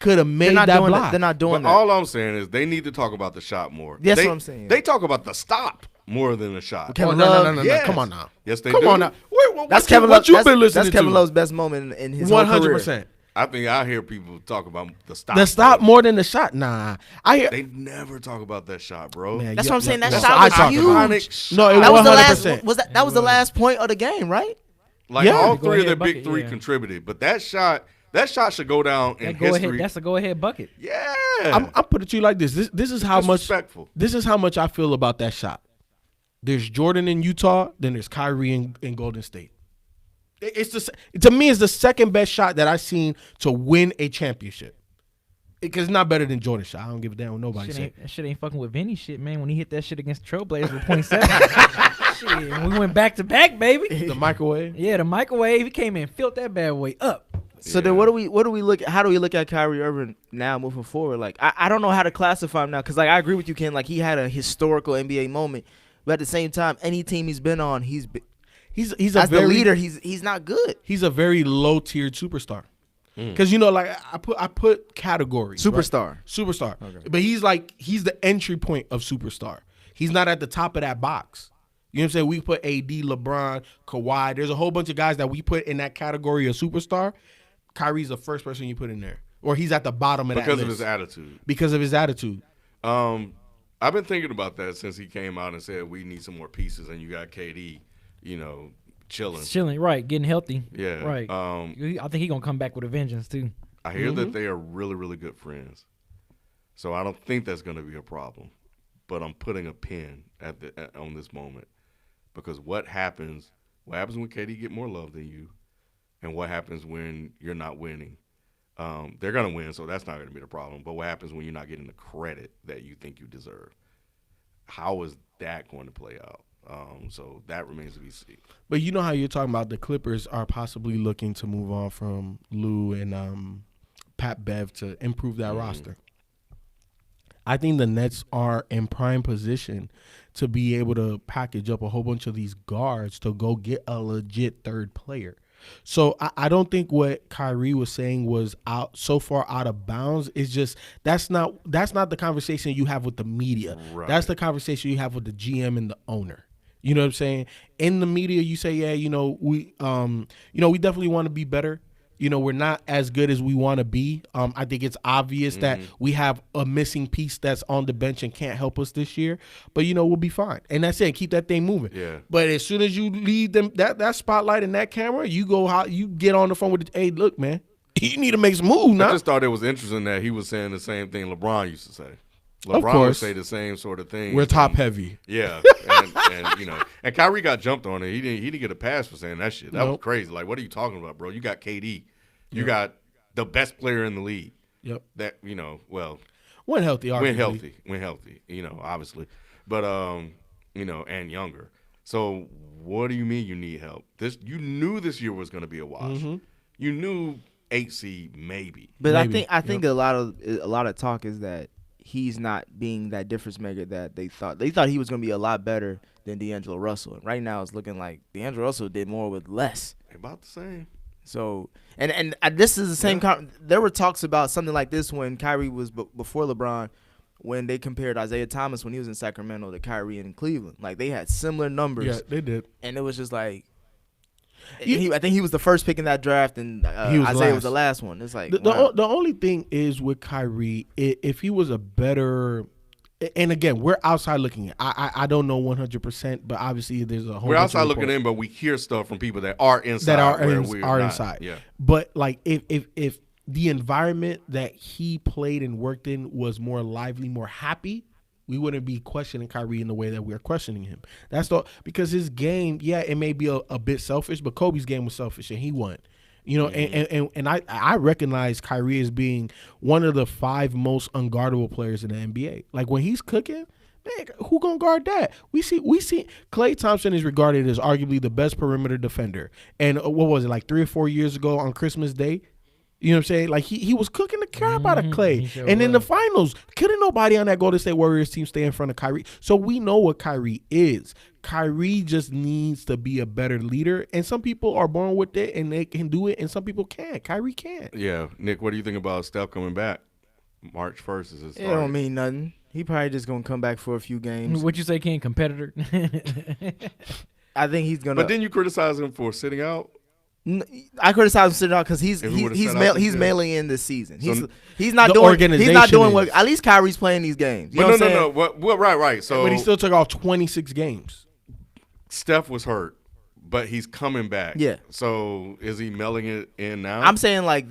could have made that block? They're not doing that. All I'm saying is they need to talk about the shot more. That's what I'm saying. They talk about the stop more than the shot. Kevin No. Love, Yes. Come on now. Yes, they Come do. on now. That's Kevin Love. What you been listening That's Kevin to? Love's best moment in his whole career. 100%. I think I hear people talk about the stop. The stop more than the shot. Nah. I hear. They never talk about that shot, bro. Man, That's what I'm saying. That that's shot what was I talk about. huge. No, it That was the 100%. last. That was the last point of the game, right? Like Yeah. all Go three of their ahead, big bucket, three yeah. contributed, but that shot should go down in history. That's a go ahead bucket. Yeah, I'm putting it to you like this. This is how much. disrespectful. This is how much I feel about that shot. There's Jordan in Utah, then there's Kyrie in Golden State. To me, it's the second best shot that I've seen to win a championship. Because it's not better than Jordan's shot. I don't give a damn what nobody say. That shit ain't fucking with Vinny shit, man. When he hit that shit against the Trailblazers with .7. Shit, we went back to back, baby. The microwave. Yeah, the microwave. He came in and filled that bad boy up. So then, what do we look? How do we look at Kyrie Irving now moving forward? Like, I don't know how to classify him now because like I agree with you, Ken. Like he had a historical NBA moment, but at the same time, any team he's been on, he's a as very, the leader. He's not good. He's a very low tiered superstar. Because like I put categories. Superstar. Right? Superstar. Okay. But he's the entry point of superstar. He's not at the top of that box. You know what I'm saying? We put AD, LeBron, Kawhi. There's a whole bunch of guys that we put in that category of superstar. Kyrie's the first person you put in there. Or he's at the bottom of that list. Because of his attitude. Because of his attitude. I've been thinking about that since he came out and said we need some more pieces, and you got KD, chilling, right? Getting healthy. Yeah, right. I think he's gonna come back with a vengeance too. I hear that they are really, really good friends, so I don't think that's gonna be a problem. But I'm putting a pin on this moment because what happens when KD get more love than you, and what happens when you're not winning? They're gonna win, so that's not gonna be the problem. But what happens when you're not getting the credit that you think you deserve? How is that going to play out? So that remains to be seen. But you know how you're talking about the Clippers are possibly looking to move on from Lou and Pat Bev to improve that roster. I think the Nets are in prime position to be able to package up a whole bunch of these guards to go get a legit third player. So I don't think what Kyrie was saying was so far out of bounds. It's just that's not the conversation you have with the media. Right. That's the conversation you have with the GM and the owner. You know what I'm saying? In the media, you say, yeah, we definitely want to be better. We're not as good as we want to be. I think it's obvious that we have a missing piece that's on the bench and can't help us this year. But, we'll be fine. And that's it. Keep that thing moving. Yeah. But as soon as you leave them that spotlight and that camera, you get on the phone with hey, look, man, you need to make some moves now. I just thought it was interesting that he was saying the same thing LeBron used to say. Of LeBron course. would say the same sort of thing. We're top heavy. Yeah, and Kyrie got jumped on it. He didn't get a pass for saying that shit. That was crazy. Like, what are you talking about, bro? You got KD. You got the best player in the league. Yep. That When healthy, when arguably. healthy, obviously, but and younger. So what do you mean you need help? You knew this year was going to be a wash. Mm-hmm. You knew 8 seed maybe. But Maybe. I think a lot of talk is that he's not being that difference maker that they thought. They thought he was going to be a lot better than D'Angelo Russell. And right now it's looking like D'Angelo Russell did more with less. About the same. So and this is the same. There were talks about something like this when Kyrie was before LeBron, when they compared Isaiah Thomas when he was in Sacramento to Kyrie in Cleveland. Like they had similar numbers. Yeah, they did. And it was just like, I think he was the first pick in that draft, and Isaiah was the last one. It's like the only thing is with Kyrie, if he was a better, and again, we're outside looking. I don't know 100%, but obviously there's a whole. We're outside looking in, but we hear stuff from people that are inside. That are inside. Yeah. But like if the environment that he played and worked in was more lively, more happy, we wouldn't be questioning Kyrie in the way that we're questioning him. Because his game, yeah, it may be a bit selfish, but Kobe's game was selfish and he won. You know, and I recognize Kyrie as being one of the 5 most unguardable players in the NBA. Like when he's cooking, man, who gonna guard that? We see Klay Thompson is regarded as arguably the best perimeter defender. And what was it, like 3 or 4 years ago on Christmas Day? You know what I'm saying? Like he was cooking the crap out of Klay. Sure and in was. the finals, couldn't nobody on that Golden State Warriors team stay in front of Kyrie. So we know what Kyrie is. Kyrie just needs to be a better leader. And some people are born with it and they can do it, and some people can't. Kyrie can't. Yeah. Nick, what do you think about Steph coming back? March 1st is his it don't mean nothing. He probably just gonna come back for a few games. What you say, King? Competitor? I think he's gonna. But didn't you criticize him for sitting out? I criticize him sitting out because he's mailing in this season. He's not doing what. At least Kyrie's playing these games. You know what I'm saying? Well, right. So, but he still took off 26 games. Steph was hurt, but he's coming back. Yeah. So is he mailing it in now? I'm saying like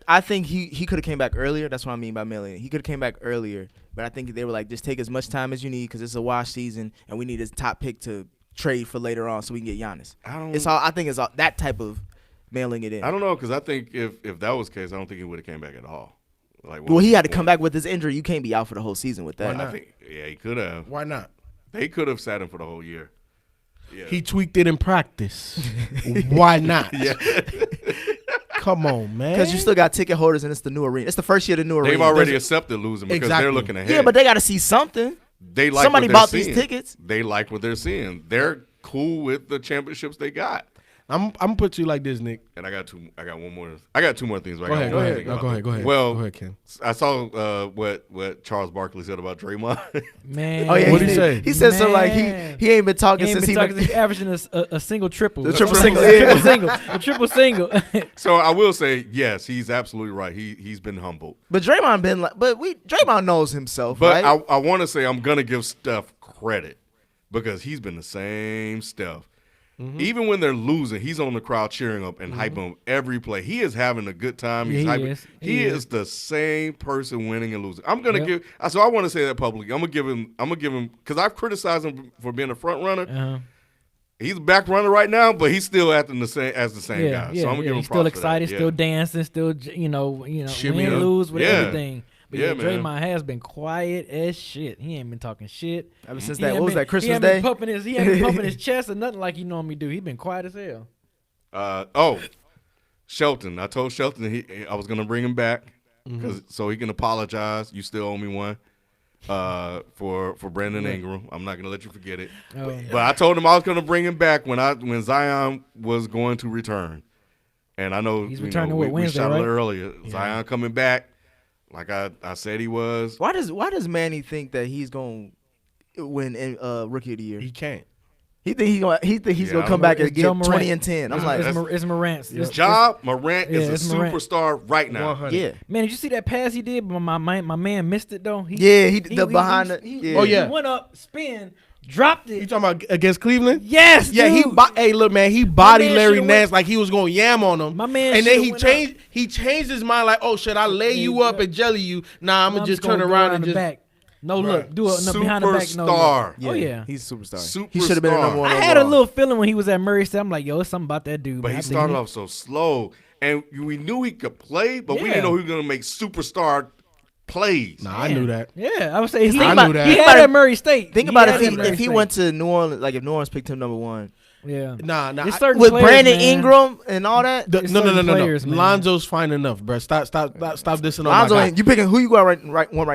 I think he could have came back earlier. That's what I mean by mailing. He could have came back earlier, but I think they were like, just take as much time as you need because it's a wash season and we need his top pick to trade for later on so we can get Giannis. I think it's all that type of mailing it in. I don't know because I think if that was the case, I don't think he would have came back at all. Like, well, he had to come back with his injury. You can't be out for the whole season with that. Why not? I think, he could have. Why not? They could have sat him for the whole year. Yeah. He tweaked it in practice. Why not? Yeah. Come on, man. Because you still got ticket holders and it's the new arena. It's the first year of the new arena. They've already accepted losing because they're looking ahead. Yeah, but they got to see something. They like somebody what bought they're these seeing. tickets. They like what they're seeing. They're cool with the championships they got. I'm gonna put you like this, Nick. And I got one more. I got 2 more things. Go ahead. Go ahead. Well, go ahead, Ken. I saw what Charles Barkley said about Draymond. Man, Oh yeah, What'd he say? He said something like he ain't been talking He ain't since been he talking, he's averaging a single triple. The triple single, A yeah. triple single. A triple single. So I will say, yes, he's absolutely right. He's been humbled. But Draymond knows himself, But right? I want to say I'm gonna give Steph credit because he's been the same Steph. Mm-hmm. Even when they're losing, he's on the crowd cheering up and hyping him every play. He is having a good time. He's hyping. He is the same person winning and losing. I'm gonna give. So I want to say that publicly. I'm gonna give him because I've criticized him for being a front runner. Uh-huh. He's a back runner right now, but he's still acting the same guy. So I'm gonna give him he's props still excited, for that. still dancing, still Shimmy win, up. lose with everything. But Yeah, man. Draymond has been quiet as shit. He ain't been talking shit. Ever since He that, ain't what was been- that, Christmas he ain't Day? been pumping his chest or nothing like he normally do. He been quiet as hell. Shelton. I told Shelton I was gonna bring him back so he can apologize. You still owe me one for Brandon Ingram. I'm not gonna let you forget it. Oh. But I told him I was gonna bring him back when Zion was going to return. And I know He's returning with we Wednesday, shot right? it earlier. Zion coming back, like I said he was. Why does Manny think that he's gonna win Rookie of the Year? He can't. He think he's I gonna don't come know. back and It's get Joe Morant. 20 and 10. I'm like, It's Morant's. Ja Morant yeah, is it's a Morant. superstar right now. 100. yeah, Man, did you see that pass he did? But my man missed it though. He behind it. he- Yeah. Oh, yeah. He went up, spin, dropped You it. talking about against Cleveland? Yes, Yeah, dude. hey, look, man, he bodied man Larry should've Nance went- like he was going to yam on him. My man and then should've he went changed his mind like, oh, should I lay you up and jelly you? Nah, I'm gonna just turn gonna go around and the just. back. No look, do it behind the back. No Superstar. look. Oh yeah. he's a superstar. Superstar. He should have been a number one. I had a overall. little feeling when he was at Murray State. I'm like, yo, it's something about that dude. But man. he I started believe off so slow, and we knew he could play, but we Yeah. didn't know he was going to make superstar plays. Nah, I knew that. Yeah, I would say he I had knew that. at Murray State. Think He about had at Murray if he State. went to New Orleans, like if New Orleans picked him number 1. Yeah. Nah. There's certain With players, Brandon man. Ingram and all that. No. There's certain players, man. Lonzo's fine enough, bro. Stop dissing on Lonzo, my guy. you picking who you got right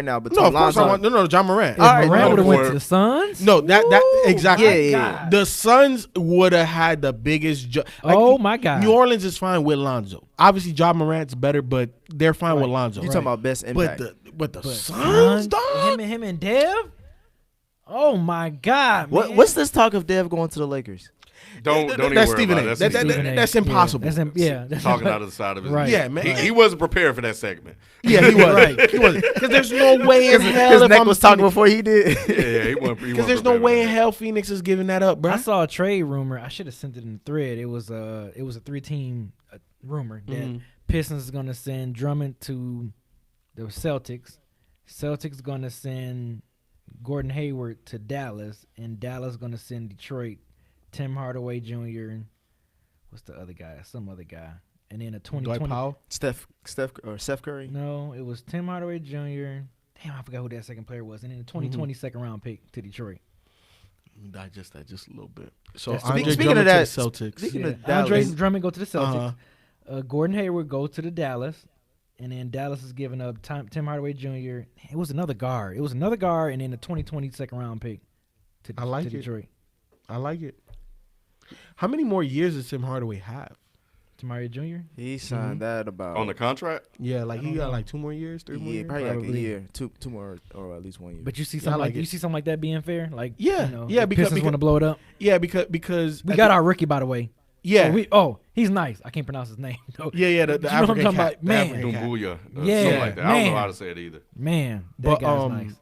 now? Between No, of course Lonzo. I want. No, John Morant. All right, Morant would have went Or- to the Suns. No, that exactly. Yeah. The Suns would have had the biggest. Oh, my God. New Orleans is fine with Lonzo. Obviously, John Morant's better, but they're fine with Lonzo. You talking about best impact? But the Suns, dog. Him and Dev. Oh my God, man. What's this talk of Dev going to the Lakers? Don't even That's worry Stephen about A. it. That's impossible. That's Talking out of the side of his Right. Yeah, man. He wasn't prepared for that segment. Yeah, he was. Right. He was. Because there's no way in hell His if neck I'm was talking Phoenix- before he did. Yeah, he wasn't. Because there's no way in hell Phoenix is giving that up, bro. I saw a trade rumor. I should have sent it in the thread. It was a 3-team rumor that Pistons is gonna send Drummond to the Celtics. Celtics gonna send Gordon Hayward to Dallas, and Dallas gonna send Detroit Tim Hardaway Jr. and what's the other guy? Some other guy. And then a 2020. Dwight Powell. Seth Curry. No, it was Tim Hardaway Jr. Damn, I forgot who that second player was. And then a 2020 second round pick to Detroit. Digest that just a little bit. So That's- Andre speaking Drummond of that, to the Celtics. speaking Yeah. of Dallas, Andre Drummond go to the Celtics. Uh-huh. Gordon Hayward go to the Dallas. And then Dallas is giving up Tim Hardaway Jr. It was another guard. And then a 2020 second round pick to, I like to it. Detroit. I like it. How many more years does Tim Hardaway have? Tim Hardaway Jr. he signed that about on the contract. Yeah, like he don't got know. like 2 more years, 3 more yeah, years. probably like a Probably. year, two more, or at least 1 year. But you see Yeah, I something like like it. you see something like that being fair, like Yeah, you know, yeah, the because- Pistons want to blow it up. Yeah, because We at got the- our rookie, by the way. yeah, He's nice. I can't pronounce his name. though. yeah, the You know what I'm African talking cat, about? Man. the African cat. Dumbuya. Yeah, Something like that. I don't know man. how to say it either. Man, that But guy's nice.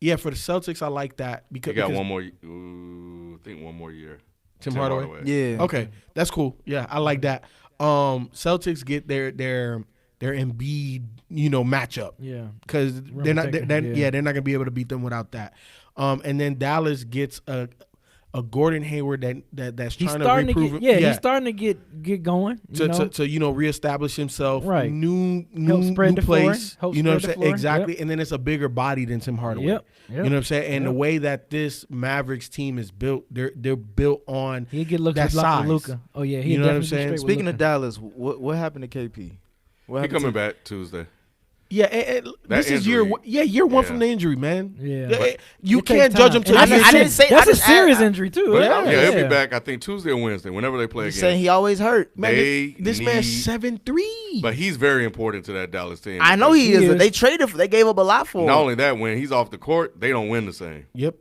yeah, for the Celtics, I like that He because got because one more. I think one more year. Tim Hardaway. yeah, Okay, that's cool. Yeah, I like that. Celtics get their Embiid, matchup Yeah. because they're not protector, yeah. they're not gonna be able to beat them without that. And then Dallas gets a Gordon Hayward that's He's trying starting to to reprove. get, he's starting to get going. to reestablish himself. Right. New Help spread the floor. place. Help You know what I'm spread the saying? floor. Exactly. And then it's a bigger body than Tim Hardaway. Yep. You know what I'm saying? And the Yep. way that this Mavericks team is built, they're built on He get looks that with size. Luka. Oh yeah, he You know what I'm definitely saying? straight with Speaking of Luka. Dallas, what happened to KP? What He happened coming to- back Tuesday. Yeah, this is year injury. year one Yeah. from the injury, man. Yeah. You It can't takes judge time. him till And you I didn't say- that's I a just- serious I- injury too. But Yeah, he'll be back. I think Tuesday or Wednesday, whenever they play He's again. saying he always hurt. Man, They this need- man's 7'3". But he's very important to that Dallas team. I know he He is. is. They gave up a lot for him. Not only that, when he's off the court, they don't win the same. Yep.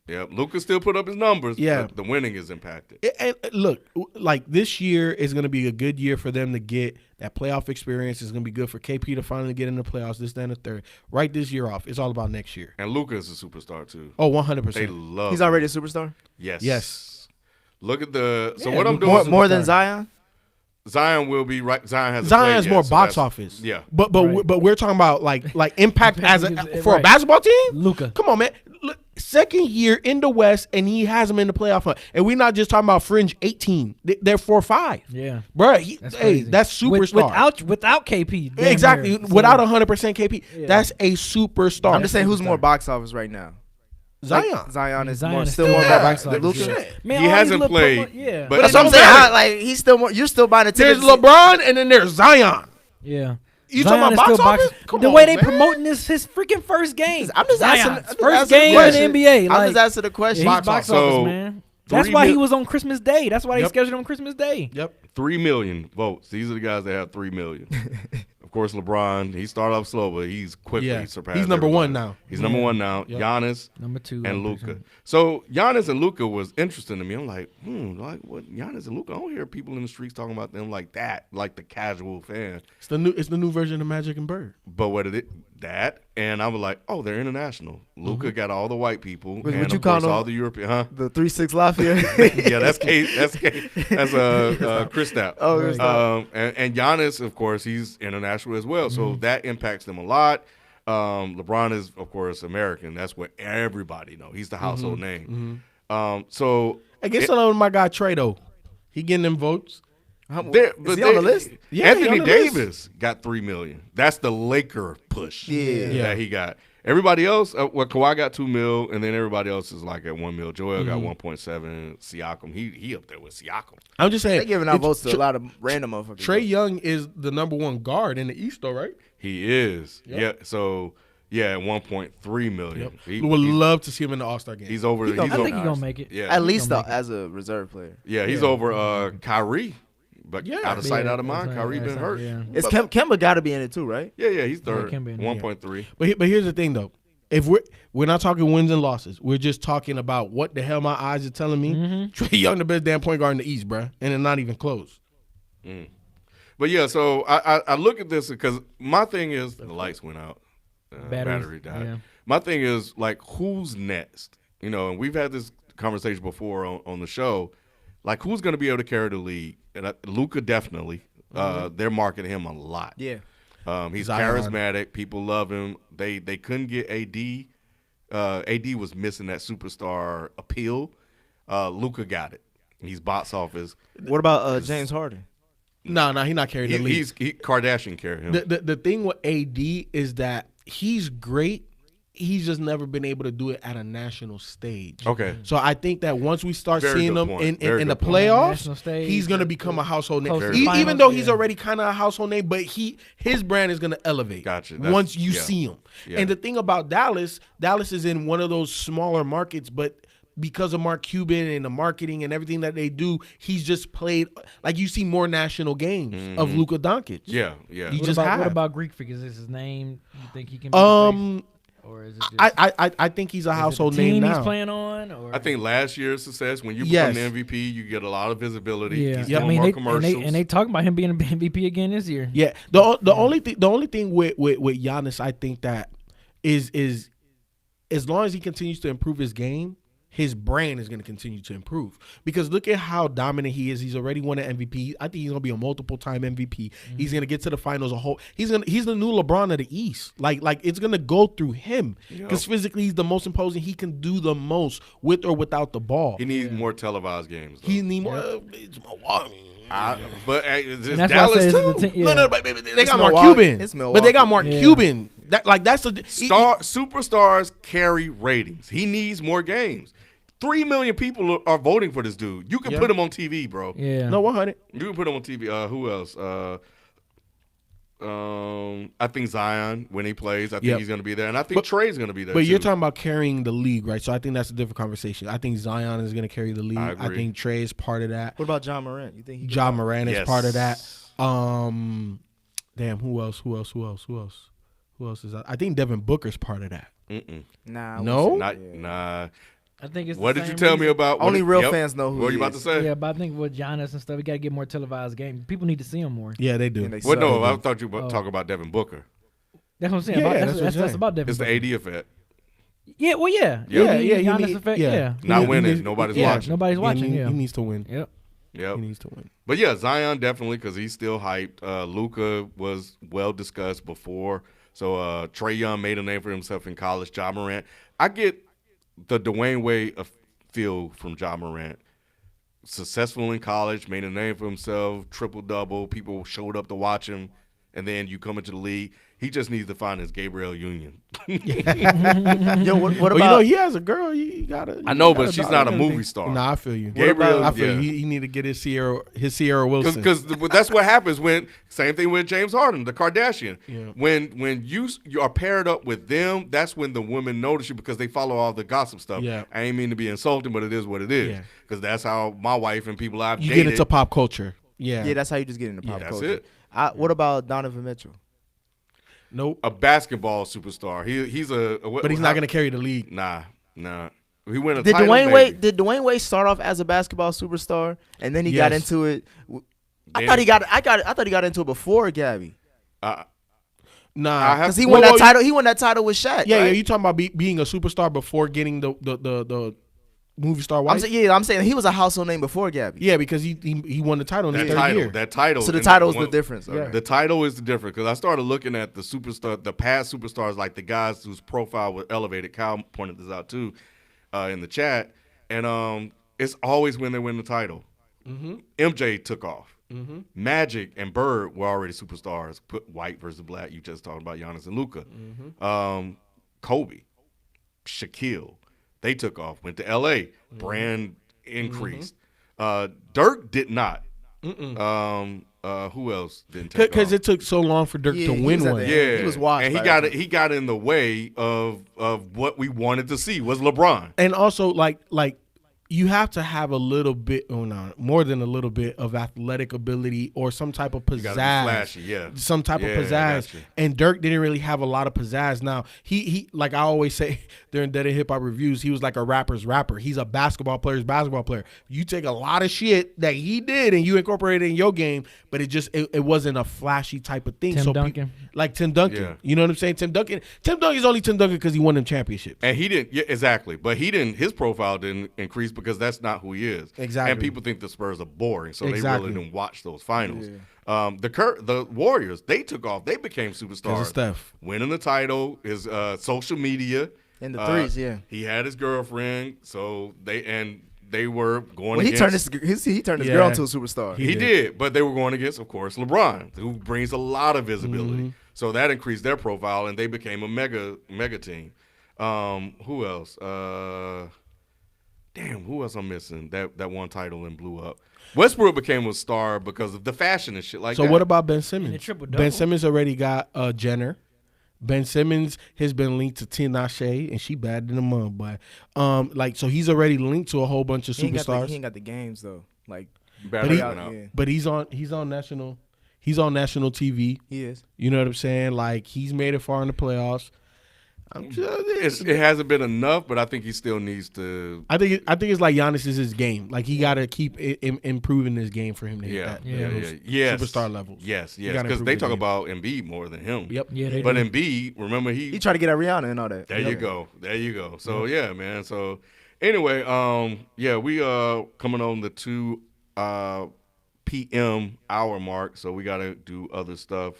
Yep. Luka still put up his numbers. Yeah. But the winning is impacted. And look, like this year is going to be a good year for them to get that playoff experience. It's going to be good for KP to finally get in the playoffs. This, then, the third. Write this year off. It's all about next year. And Luka is a superstar too. Oh, They 100%. love. He's already a superstar. Yes. Yes. Look at the. So Yeah, what I'm Luka- doing. More than Zion. Zion will be right. Zion has. Zion's more box office. Yeah. But Right. but we're talking about like impact as for a Right. basketball team. Luka. Come on, man. Look, second year in the West, and he has them in the playoff hunt. And we're not just talking about fringe 18. They're 4-5. Yeah. Bro, That's hey, crazy. that's superstar. Without KP. damn Exactly. near. So, Without 100% KP, Yeah. that's a superstar. I'm just saying, who's superstar. more box office right now? Zion. Like, Zion is Zion more, is still still more yeah, box office. look Luka. at Man, He all these hasn't little played, yeah. but That's it what I'm don't saying. matter. Like he's still more. You're still buying the There's tickets. LeBron, and then there's Zion. Yeah. You Zion talking is about still box office? Come The on, way they man. promoting his freaking first game. I'm just asking. Zion's I'm just first asking the game in question. the NBA. I'm Like, just asking the question. yeah, he's box So, office, man. That's 3 why he mil- was on Christmas Day. That's why they Yep. scheduled him on Christmas Day. Yep. 3 million votes. These are the guys that have 3 million. Of course, LeBron. He started off slow, but he's quickly surpassed. He's number everybody. one now. He's number one now. Yep. Giannis Number 2. and Luka. So Giannis and Luka was interesting to me. I'm like, like what? Giannis and Luka. I don't hear people in the streets talking about them like that, like the casual fan. It's the new version of Magic and Bird. But what that? And I was like, oh, they're international. Luka got all the white people, What and you of course call all them? the European. Huh? The 3-6 Lafayette. Yeah, that's Kristaps. Oh, Kristaps. And Giannis, of course, he's international as well, so that impacts them a lot. LeBron is, of course, American. That's what everybody know. He's the household name. So I guess along with my guy Trey though. He getting them votes. Is he on the list? Yeah, he Anthony on the list. Davis got $3 million. That's the Laker push. Yeah. that he got. Everybody else, Kawhi got $2 million, and then everybody else is like at $1 million. Joel got 1.7. Siakam, he up there with Siakam. I'm just saying They giving out votes to a lot of random motherfuckers. Trey Young is the number one guard in the East, though, right? He is. Yep. Yeah. So yeah, at 1.3 million. Yep. He, Would he's, love to see him in the All-Star game. he's over. He gonna- He's I over. think he's gonna make it. Yeah. At least gonna though, make it. as a reserve player. Yeah, he's over Kyrie. But Yeah. out of sight, Yeah, out of mind. that's Kyrie right, been that's hurt. right, yeah. It's Kemba got to be in it too, right? Yeah, he's third. Kemba in it, 1.3. But here's the thing, though. If we're not talking wins and losses, we're just talking about what the hell my eyes are telling me. Trey Young, the best damn point guard in the East, bruh, and it's not even close. But yeah, so I look at this because my thing is the lights went out, battery died. Yeah. My thing is like who's next, and we've had this conversation before on the show, like who's going to be able to carry the league? And Luka definitely. They're marketing him a lot. Yeah. He's Zion. charismatic. People love him. They couldn't get AD. AD was missing that superstar appeal. Luka got it. He's box office. What about James Harden? No, he's not carrying the league. Kardashian carry him. The thing with AD is that he's great. He's just never been able to do it at a national stage. Okay. So I think that once we start Very seeing good him point. in Very the good point. playoffs, National stage, he's going to become a household name. close to Even finals, though he's yeah. already kind of a household name, but his brand is going to elevate Gotcha. once you Yeah. see him. Yeah. And the thing about Dallas is in one of those smaller markets, but because of Mark Cuban and the marketing and everything that they do, he's just played like you see more national games of Luka Doncic. Yeah. He What just about, have. what about Greek figures? Is his name? You think he can? Be the face? Or is it just, I think he's a is it the household team name he's now. playing on? Or? I think last year's success, when you Yes. become the MVP, you get a lot of visibility. Yeah, He's Yeah. doing I mean, more they, commercials. and they talking about him being an MVP again this year. Yeah. The only thing with Giannis, I think that is as long as he continues to improve his game, his brand is going to continue to improve. Because look at how dominant he is. He's already won an MVP. I think he's going to be a multiple-time MVP. He's going to get to the finals. He's the new LeBron of the East. Like it's going to go through him because physically he's the most imposing. He can do the most with or without the ball. He needs more televised games. Though. He need more. It's Milwaukee. But it's And that's Dallas why I say too. it's the team. No, Yeah. but they got Milwaukee. Mark Cuban. It's But they got Mark Yeah. Cuban. That's the Superstars carry ratings. He needs more games. 3 million people are voting for this dude. You can Yeah. put him on TV, bro. Yeah. no 100. You can put him on TV. Who else? I think Zion, when he plays, I think Yep. he's going to be there. And I think Trey's going to be there, But too. you're talking about carrying the league, right? So I think that's a different conversation. I think Zion is going to carry the league. I I agree. think Trey is part of that. What about John Morant? You think he? John Moran is Yes. part of that. Damn, who else is that? I think Devin Booker's part of that. Mm-mm. Nah. I No? wouldn't Not, say- nah. I think it's. What the did you same tell me reason. about? Only real yep. fans know who What were he you about to is. say? Yeah, but I think with Giannis and stuff, we got to get more televised games. People need to see him more. Yeah, they do. And they Well, suck. no, I thought you were talking about Devin Booker. That's what I'm saying. Yeah, about, that's that's, what that's, I'm that's saying. about Devin. It's the Booker. AD effect. Yeah, well, yeah. Yeah, yeah, he Giannis need- effect, yeah. yeah. Not He winning. needs- Nobody's Yeah, watching. nobody's watching, He yeah. needs to win. Yep. Yep. He needs to win. But yeah, Zion definitely because he's still hyped. Luka was well discussed before. So Trey Young made a name for himself in college. Ja Morant. I get the Dwayne Wade feel from Ja Morant. Successful in college, made a name for himself, triple-double. People showed up to watch him. And then you come into the league. He just needs to find his Gabrielle Union. Yo, what Well, about? he has a girl. You gotta. I know, you but gotta she's dog not a and movie everything. star. Nah, I feel you. Gabrielle, I feel yeah. you. He need to get his Sierra Wilson. Because that's what happens when same thing with James Harden, the Kardashian. Yeah. When you are paired up with them, that's when the women notice you because they follow all the gossip stuff. Yeah. I ain't mean to be insulting, but it is what it is. Yeah. Because that's how my wife and people I've you dated. get into pop culture. Yeah. Yeah, that's how you just get into pop that's culture. it. What about Donovan Mitchell? Nope. A basketball superstar. He's But he's not gonna carry the league. Nah. He win a Did title. Dwayne maybe. Dwayne Wade start off as a basketball superstar and then he got Yes. into it? I Then- thought he got into it before Gabby I Nah, have- because he Well, won well, that title. He won that title with Shaq. Yeah, right? yeah. You talking about being a superstar before getting the movie star wife? I'm saying he was a household name before Gabby. Yeah, because he won the title in his third year. That title. So the and title is one- the difference. Yeah. Okay. The title is the difference because I started looking at the past superstars, like the guys whose profile was elevated. Kyle pointed this out too in the chat, and it's always when they win the title. MJ took off. Mm-hmm. Magic and Bird were already superstars. Put white versus black. You just talking about Giannis and Luka. Mm-hmm. Kobe, Shaquille, they took off. Went to L.A. Brand increased. Dirk did not. Who else didn't take off? Because it took so long for Dirk to win one. Yeah, he was washed. And he got in the way of what we wanted to see was LeBron. And also, like you have to have a little bit, more than a little bit of athletic ability or some type of You gotta be pizzazz. flashy, yeah. Some type of I pizzazz. got you. And Dirk didn't really have a lot of pizzazz. Now, he like I always say during Dead and Hip Hop reviews, he was like a rapper's rapper. He's a basketball player's basketball player. You take a lot of shit that he did and you incorporate it in your game, but it wasn't a flashy type of thing. Tim Duncan. Like Tim Duncan. Yeah. You know what I'm saying? Tim Duncan's only Tim Duncan because he won them championships. And he didn't, yeah, exactly. But his profile didn't increase because that's not who he is. Exactly. And people think the Spurs are boring, so Exactly. they really didn't watch those finals. The Warriors, they took off. They became superstars. Because of Steph. Winning the title, his social media. And the threes, yeah. He had his girlfriend, so they were going Well, he against. turned his girl Yeah. into a superstar. He did, but they were going against, of course, LeBron, who brings a lot of visibility. So that increased their profile, and they became a mega team. Who else? Who else I'm missing? That won title and blew up. Westbrook became a star because of the fashion and shit like that. So what about Ben Simmons? And the triple-double. Ben Simmons already got Jenner. Ben Simmons has been linked to Tinashe, and she bad in the mud, but so he's already linked to a whole bunch of He superstars. ain't got the games though. Like Battery he- went out. yeah, But he's on national TV. he is. You know what I'm saying? Like he's made it far in the playoffs. It hasn't been enough, but I think he still needs to. I think it's like Giannis is his game. Like he got to keep improving his game for him to hit that. Yes. Superstar levels. Yes, You gotta because improve they the talk game. about Embiid more than him. Yep. Yeah, they But do. Embiid, remember He tried to get at Rihanna and all that. There you go. So yeah, man. So anyway, we coming on the 2 p.m. hour mark, so we gotta do other stuff.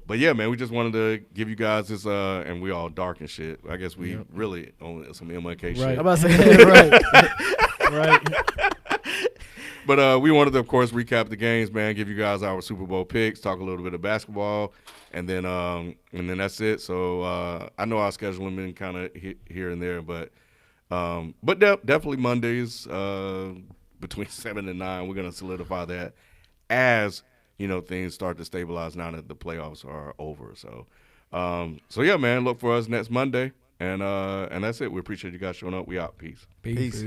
But yeah, man, we just wanted to give you guys this, and we all dark and shit. I guess we really only some MLK Right. shit. I'm about to say Right. But we wanted to, of course, recap the games, man. Give you guys our Super Bowl picks, talk a little bit of basketball, and then that's it. So I know our scheduling been kind of here and there, but definitely Mondays between 7 and 9. We're gonna solidify that as things start to stabilize now that the playoffs are over. So yeah, man. Look for us next Monday, and that's it. We appreciate you guys showing up. We out. Peace. Peace.